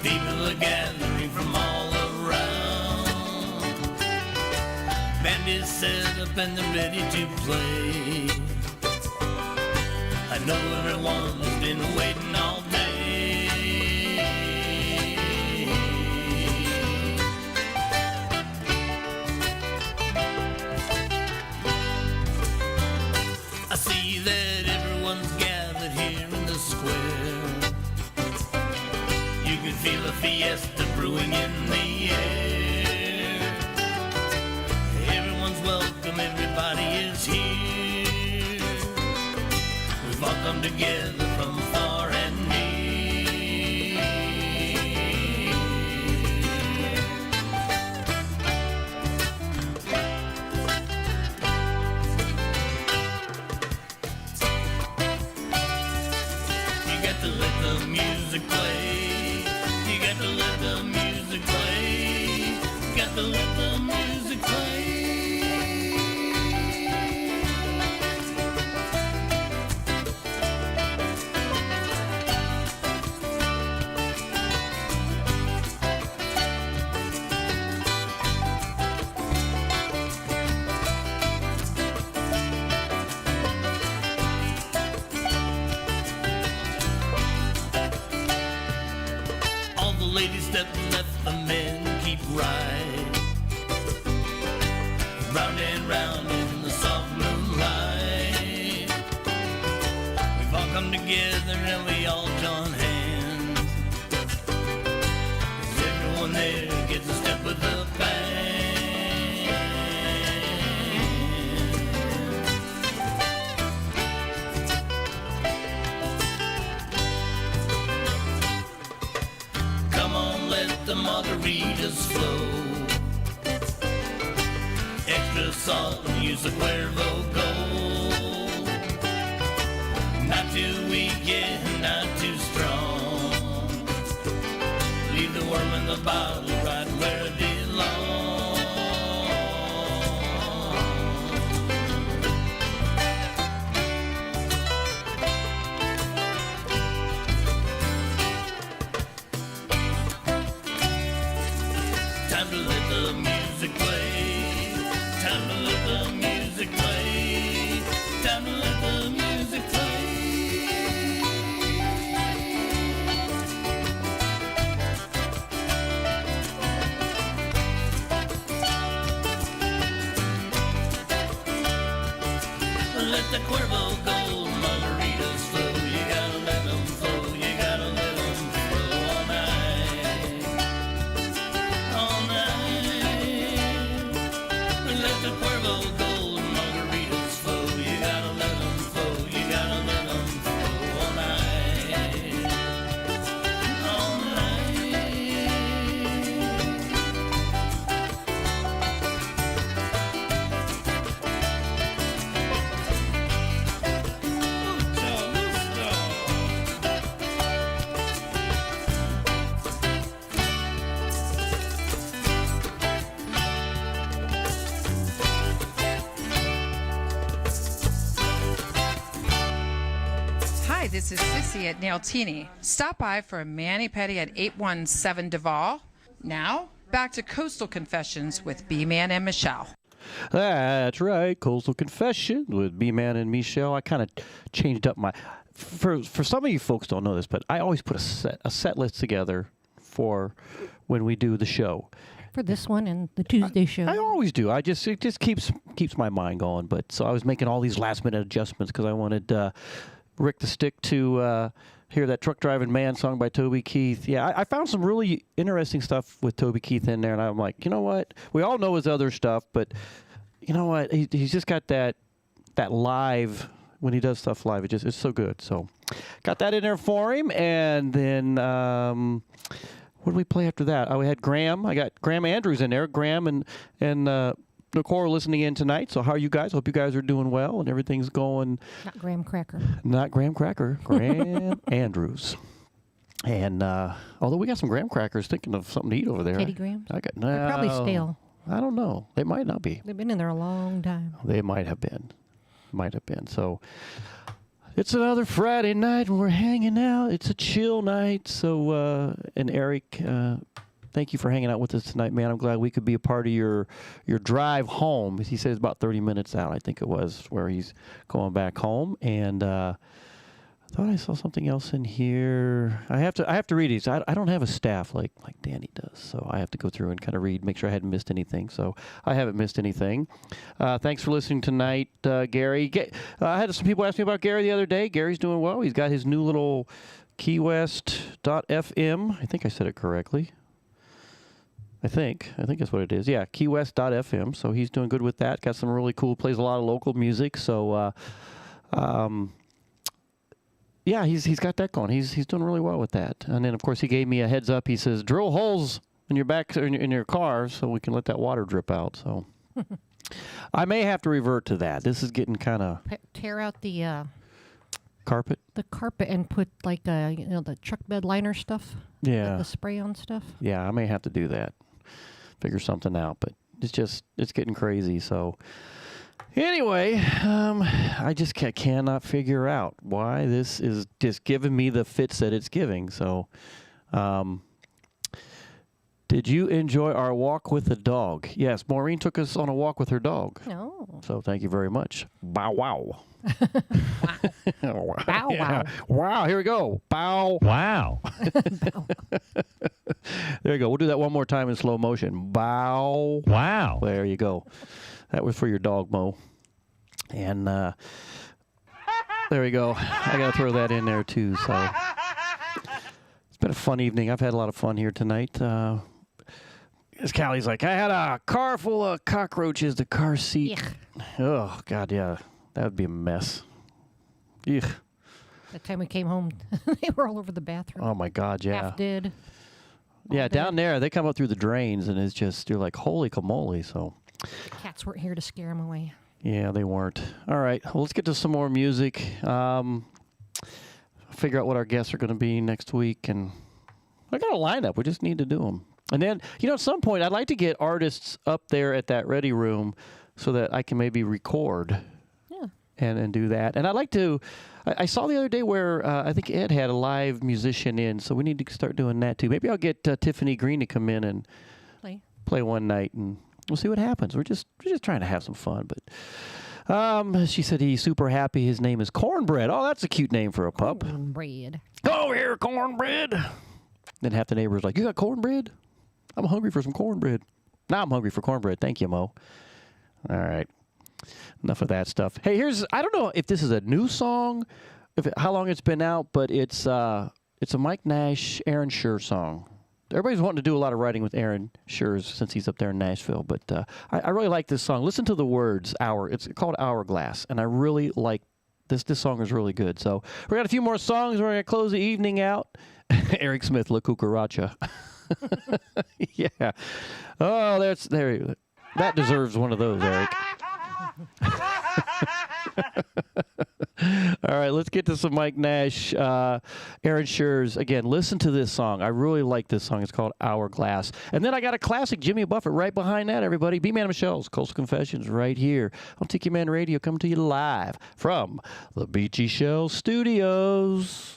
People are gathering from all around. Band is set up and they're ready to play. I know everyone has been waiting all day. I see that everyone's gathered here in the square. You can feel a fiesta brewing in the air. Everyone's welcome, everybody is here. We've all come together from far and near. The music play. You got to let the music play. You got to let the music play. Ladies that left the men keep right. Round and round in the soft moonlight. We've all come together and we all join hands. 'Cause everyone there gets a step with the band. Let the margaritas flow. Extra salt and use the Cuervo Gold. Not too weak, yeah, not too strong. Leave the worm in the bottle right where it belongs. Time to let the music play. Time to let the music play. Time to let the music play. Let the Cuervo Gold margaritas flow. You gotta let them flow. You gotta let them flow all night. All night. Let the Cuervo Gold margaritas flow. You gotta let them flow. You gotta let them flow all night. All Hi, this is Sissy at Nailtini. Stop by for a mani-pedi at 817 Duval. Now, back to Coastal Confessions with B-Man and Michelle. That's right, Coastal Confession with B-Man and Michelle. I kind of changed up my... For some of you folks don't know this, but I always put a set list together for when we do the show. For this one and the Tuesday show. I always do. It just keeps my mind going. But so I was making all these last-minute adjustments because I wanted Rick the Stick to hear that Truck Driving Man song by Toby Keith. Yeah, I found some really interesting stuff with Toby Keith in there, and I'm like, you know what? We all know his other stuff, but you know what? He's just got that live, when he does stuff live, it's so good. So got that in there for him, and then what did we play after that? We had Graham. I got Graham Andrews in there. Graham and Nicole are listening in tonight. So how are you guys? Hope you guys are doing well and everything's going. Not Graham Cracker. Not Graham Cracker. Graham Andrews. And although we got some graham crackers, thinking of something to eat over there. Teddy Grahams? No, They're probably stale. I don't know. They might not be. They've been in there a long time. They might have been. So it's another Friday night and we're hanging out. It's a chill night. So, and Eric, thank you for hanging out with us tonight, man. I'm glad we could be a part of your drive home. He says about 30 minutes out, I think it was, where he's going back home. And I thought I saw something else in here. I have to read these. I don't have a staff like Danny does, so I have to go through and kind of read, make sure I hadn't missed anything. So I haven't missed anything. Thanks for listening tonight, Gary. I had some people ask me about Gary the other day. Gary's doing well. He's got his new little KeyWest.fm. I think I said it correctly. I think that's what it is. Yeah, KeyWest.fm. So he's doing good with that. Got some really cool, plays a lot of local music. So, yeah, he's got that going. He's doing really well with that. And then, of course, he gave me a heads up. He says, drill holes in your back, in your car so we can let that water drip out. So I may have to revert to that. This is getting kind of... Tear out the... carpet? The carpet and put, like, the truck bed liner stuff. Yeah. The spray-on stuff. Yeah, I may have to do that. Figure something out. But it's getting crazy, so... Anyway, I just cannot figure out why this is just giving me the fits that it's giving. So, did you enjoy our walk with the dog? Yes, Maureen took us on a walk with her dog. No. So thank you very much. Bow wow. Bow wow. Yeah. Wow, here we go. Bow. Wow. There you go. We'll do that one more time in slow motion. Bow. Wow. There you go. That was for your dog, Mo. And there we go. I got to throw that in there, too. So it's been a fun evening. I've had a lot of fun here tonight. As Callie's like, I had a car full of cockroaches, the car seat. Yuck. Oh, God, yeah. That would be a mess. Yuck. The time we came home, they were all over the bathroom. Oh, my God, yeah. Half dead. Yeah, down there, they come up through the drains, and it's just, you're like, holy camole, so... The cats weren't here to scare them away. Yeah, they weren't. All right, well, let's get to some more music. Figure out what our guests are going to be next week, and I got a lineup. We just need to do them. And then, at some point, I'd like to get artists up there at that ready room so that I can maybe record. Yeah. And do that. And I'd like to... I saw the other day where I think Ed had a live musician in, so we need to start doing that, too. Maybe I'll get Tiffany Green to come in and play one night, and... we'll see what happens. We're just trying to have some fun. But she said he's super happy. His name is Cornbread. Oh, that's a cute name for a pup. Cornbread. Go over here, Cornbread. Then half the neighbors like, you got cornbread? I'm hungry for some cornbread. Now I'm hungry for cornbread. Thank you, Mo. All right. enough of that stuff. Hey, I don't know if this is a new song, how long it's been out, but it's a Mike Nash, Aaron Shure song. Everybody's wanting to do a lot of writing with Aaron Shure since he's up there in Nashville, but I really like this song. Listen to the words, It's called Hourglass, and I really like this. This song is really good. So we got a few more songs. We're going to close the evening out. Eric Smith, La Cucaracha. Yeah. Oh, that deserves one of those, Eric. All right, let's get to some Mike Nash, Aaron Shure's. Again, listen to this song. I really like this song. It's called Hourglass. And then I got a classic Jimmy Buffett right behind that, everybody. B-Man and Michelle's Coastal Confessions right here on Tiki Man Radio, coming to you live from the Beachy Shell Studios.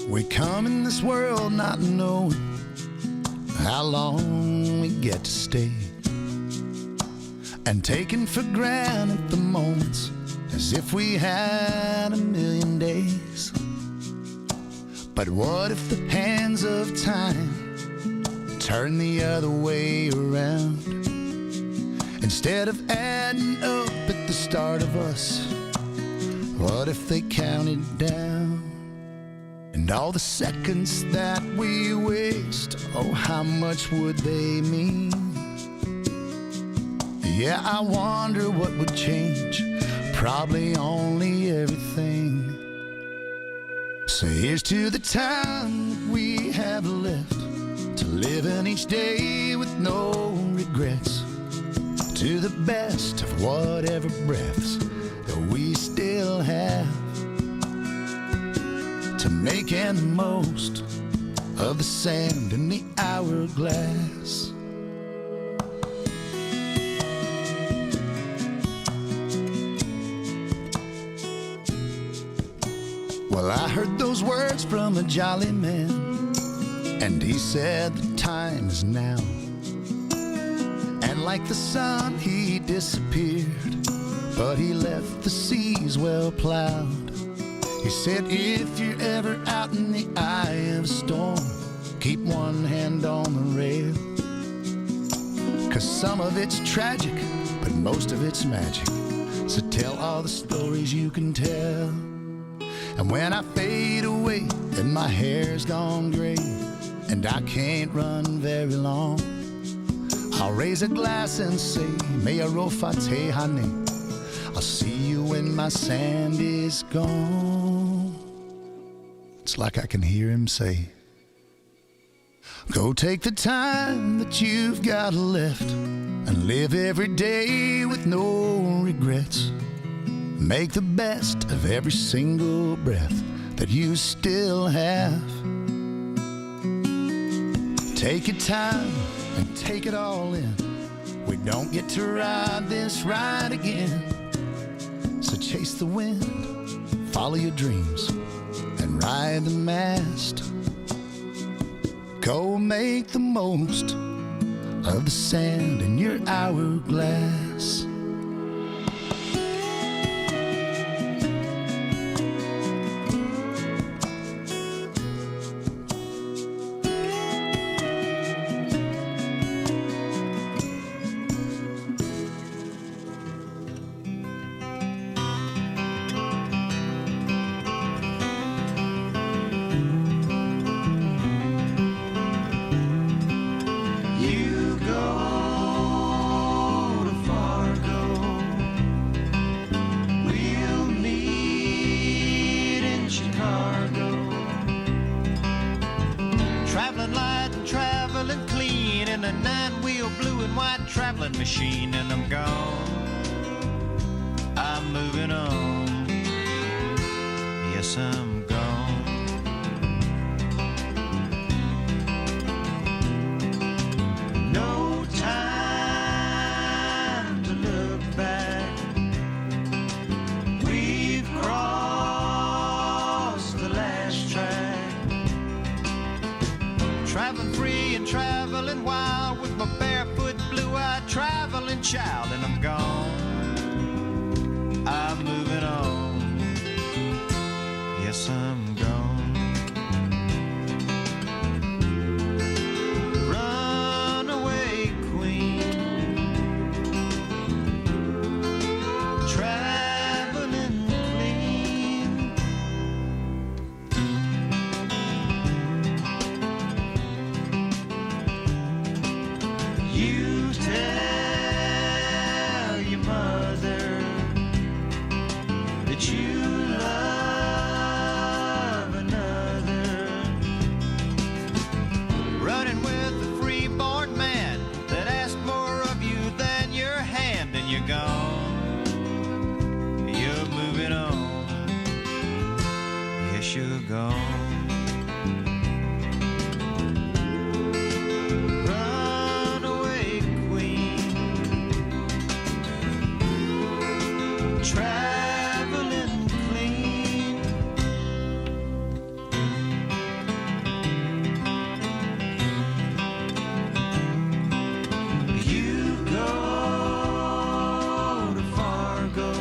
We come in this world not knowing how long we get to stay, and taking for granted the moments as if we had a million days. But what if the hands of time turn the other way around? Instead of adding up at the start of us, what if they counted down? And all the seconds that we waste, oh, how much would they mean? Yeah, I wonder what would change. Probably only everything. So here's to the time that we have left, to live in each day with no regrets, to the best of whatever breaths that we still have, to making the most of the sand in the hourglass. Well, I heard those words from a jolly man, and he said the time is now. And like the sun, he disappeared, but he left the seas well plowed. He said, if you're ever out in the eye of a storm, keep one hand on the rail. 'Cause some of it's tragic, but most of it's magic. So tell all the stories you can tell. And when I fade away and my hair's gone gray and I can't run very long, I'll raise a glass and say, Me'aro Fateh Hane. I'll see you when my sand is gone. It's like I can hear him say, go take the time that you've got left and live every day with no regrets. Make the best of every single breath that you still have. Take your time and take it all in. We don't get to ride this ride again. So chase the wind, follow your dreams, and ride the mast. Go make the most of the sand in your hourglass. Machine and I'm gone. I'm moving on. Yes, I'm gone. No time to look back. We've crossed the last track. Traveling free and traveling wild with my barefoot blue-eyed traveling child, and I'm gone. that you love another. Running with a freeborn man that asked more of you than your hand, and you're gone. You're moving on. Yes, you're gone. Traveling clean. You go to Fargo.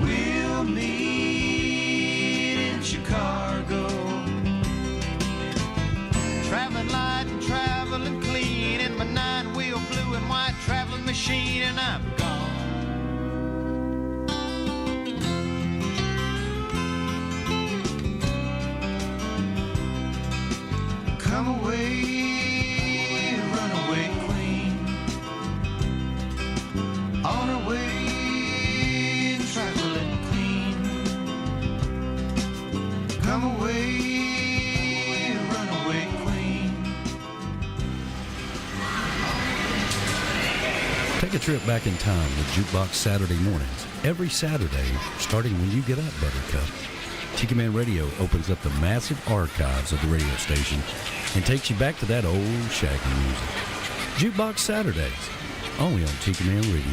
We'll meet in Chicago. Traveling light and traveling clean in my 9-wheel blue and white traveling machine, and I'm gone. Come away, runaway queen, on her way, traveling clean. Come away, runaway queen. Take a trip back in time with Jukebox Saturday mornings. Every Saturday, starting when you get up, Buttercup. Tiki Man Radio opens up the massive archives of the radio station and takes you back to that old shaggy music. Jukebox Saturdays, only on Tiki Man Radio.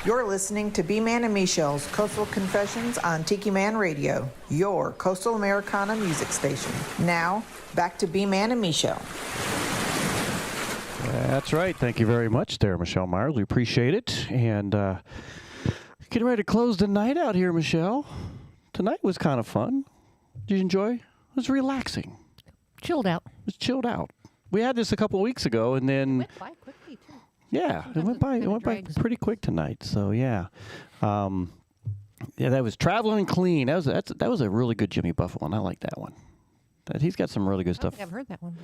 You're listening to B-Man and Michelle's Coastal Confessions on Tiki Man Radio, your Coastal Americana music station. Now, back to B-Man and Michelle. That's right. Thank you very much there, Michelle Myers. We appreciate it. And getting ready to close the night out here, Michelle. Tonight was kind of fun. Did you enjoy? It was relaxing. Chilled out. It was chilled out. We had this a couple of weeks ago, and then... It went by quickly, too. Yeah, it went by pretty quick tonight. So, yeah. Yeah, that was Traveling Clean. That was a really good Jimmy Buffett one. I like that one. He's got some really good stuff. I think I've heard that one.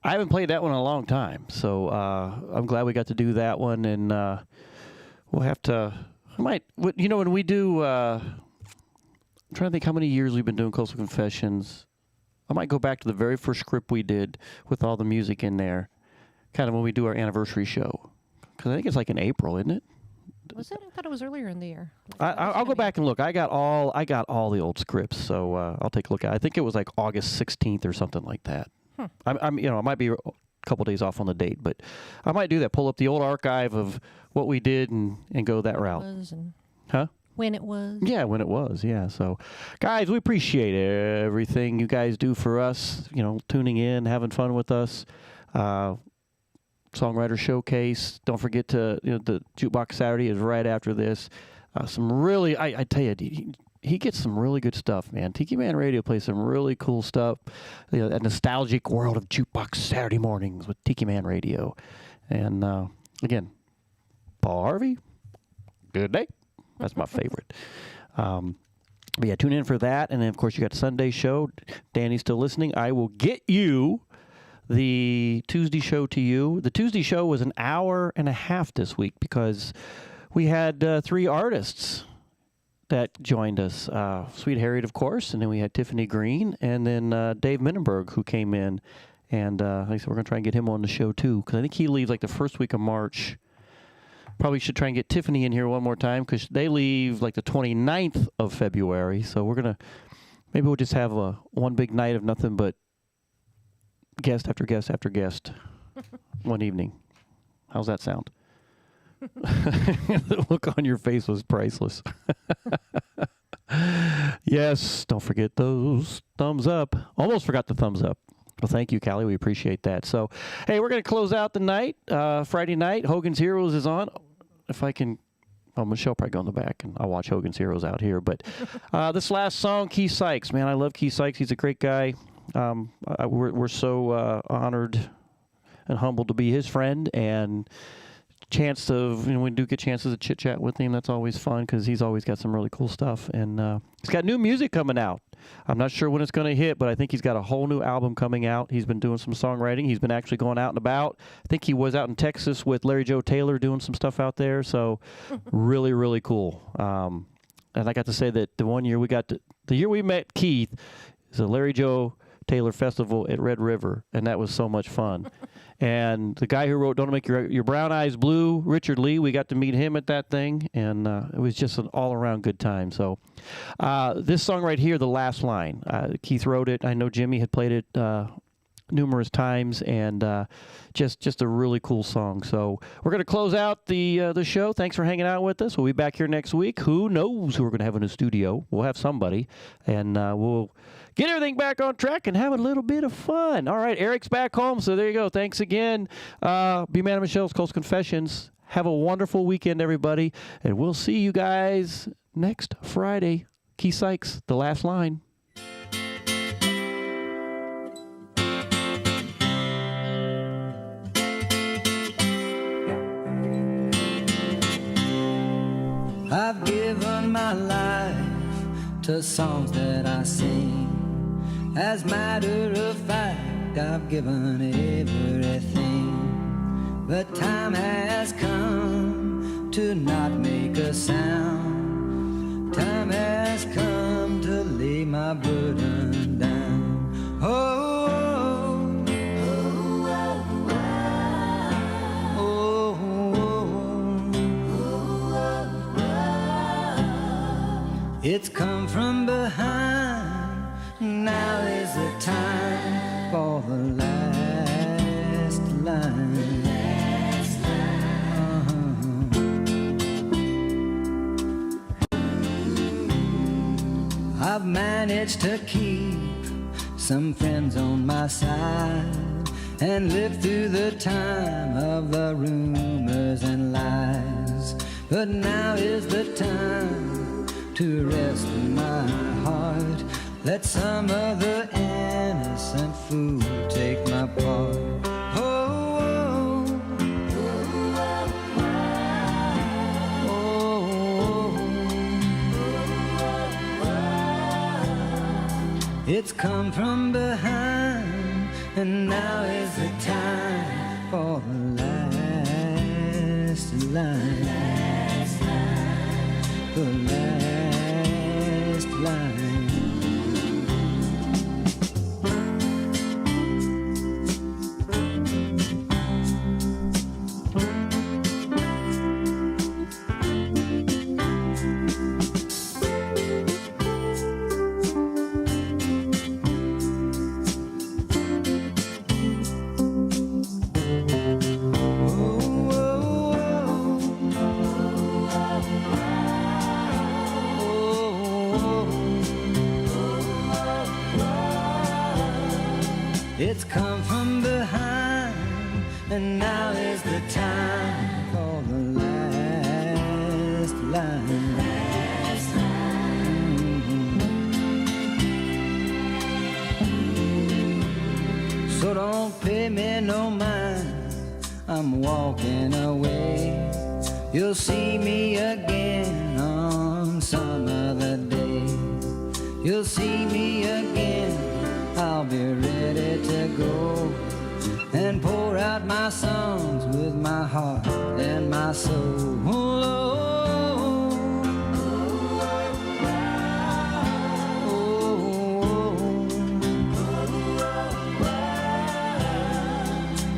I haven't played that one in a long time, so I'm glad we got to do that one, and we'll have to. When we do. I'm trying to think how many years we've been doing Coastal Confessions. I might go back to the very first script we did with all the music in there, kind of when we do our anniversary show, because I think it's like in April, isn't it? Was it? I thought it was earlier in the year. I'll go back and look. I got all the old scripts, so I'll take a look at it. I think it was like August 16th or something like that. I might be a couple days off on the date, but I might do that. Pull up the old archive of what we did and go that route. When it was. Yeah, when it was. Yeah. So, guys, we appreciate everything you guys do for us. Tuning in, having fun with us. Songwriter Showcase. Don't forget to the Jukebox Saturday is right after this. Some really, I tell you, he gets some really good stuff, man. Tiki Man Radio plays some really cool stuff. That nostalgic world of Jukebox Saturday mornings with Tiki Man Radio. And again, Paul Harvey, good day. That's my favorite. But yeah, tune in for that. And then, of course, you got the Sunday show. Danny's still listening. I will get you the Tuesday show to you. The Tuesday show was an hour and a half this week because we had 3 artists that joined us. Sweet Harriet, of course, and then we had Tiffany Green, and then Dave Minenberg, who came in. And like I said, we're going to try and get him on the show, too, because I think he leaves like the first week of March. Probably should try and get Tiffany in here one more time because they leave like the 29th of February. So we're going to, maybe we'll just have one big night of nothing but guest after guest after guest one evening. How's that sound? The look on your face was priceless. Yes, don't forget those thumbs up. Almost forgot the thumbs up. Well, thank you, Callie. We appreciate that. So, hey, we're going to close out the night. Friday night, Hogan's Heroes is on. If I can, Michelle probably go in the back, and I'll watch Hogan's Heroes out here. But this last song, Keith Sykes. Man, I love Keith Sykes. He's a great guy. We're so honored and humbled to be his friend, and chance of, we do get chances to chit-chat with him. That's always fun because he's always got some really cool stuff. And he's got new music coming out. I'm not sure when it's going to hit, but I think he's got a whole new album coming out. He's been doing some songwriting. He's been actually going out and about. I think he was out in Texas with Larry Joe Taylor doing some stuff out there. So really, really cool. And I got to say that the one year the year we met Keith is a Larry Joe Taylor Festival at Red River, and that was so much fun. And the guy who wrote Don't Make Your Brown Eyes Blue, Richard Lee, we got to meet him at that thing, and it was just an all-around good time. So this song right here, The Last Line, Keith wrote it. I know Jimmy had played it numerous times, and just a really cool song. So we're going to close out the show. Thanks for hanging out with us. We'll be back here next week. Who knows who we're going to have in the studio? We'll have somebody, and we'll get everything back on track and have a little bit of fun. All right, Eric's back home, so there you go. Thanks again. B. Man and Michelle's Coast Confessions. Have a wonderful weekend, everybody, and we'll see you guys next Friday. Keith Sykes, The Last Line. I've given my life to songs that I sing. As a matter of fact, I've given everything. But time has come to not make a sound. Time has come to lay my burden down. Oh, it's come from behind. Now is the time for the last line. I've managed to keep some friends on my side and live through the time of the rumors and lies. But now is the time to rest in my heart. Let some other innocent fool take my part. It's come from behind, and now is the time for the last line. The last line. It's come from behind, and now is the time for the last line. So don't pay me no mind, I'm walking away. You'll see me again on some other day. You'll see me again, I'll be ready to go and pour out my songs with my heart and my soul.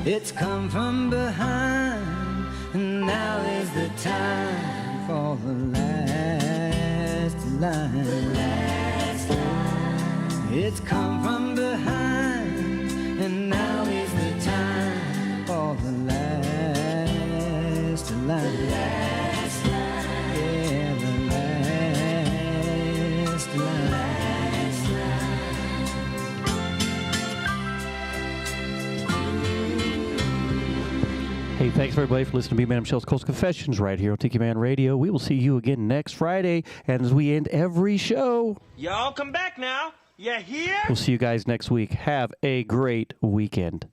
It's come from behind, and now is the time for the last line. It's come from behind, and now is the time for the last line. Yeah, the last line. Hey, thanks everybody for listening to B-Man and Michelle's Coast Confessions right here on Tiki Man Radio. We will see you again next Friday, and as we end every show, y'all come back now. You hear? We'll see you guys next week. Have a great weekend.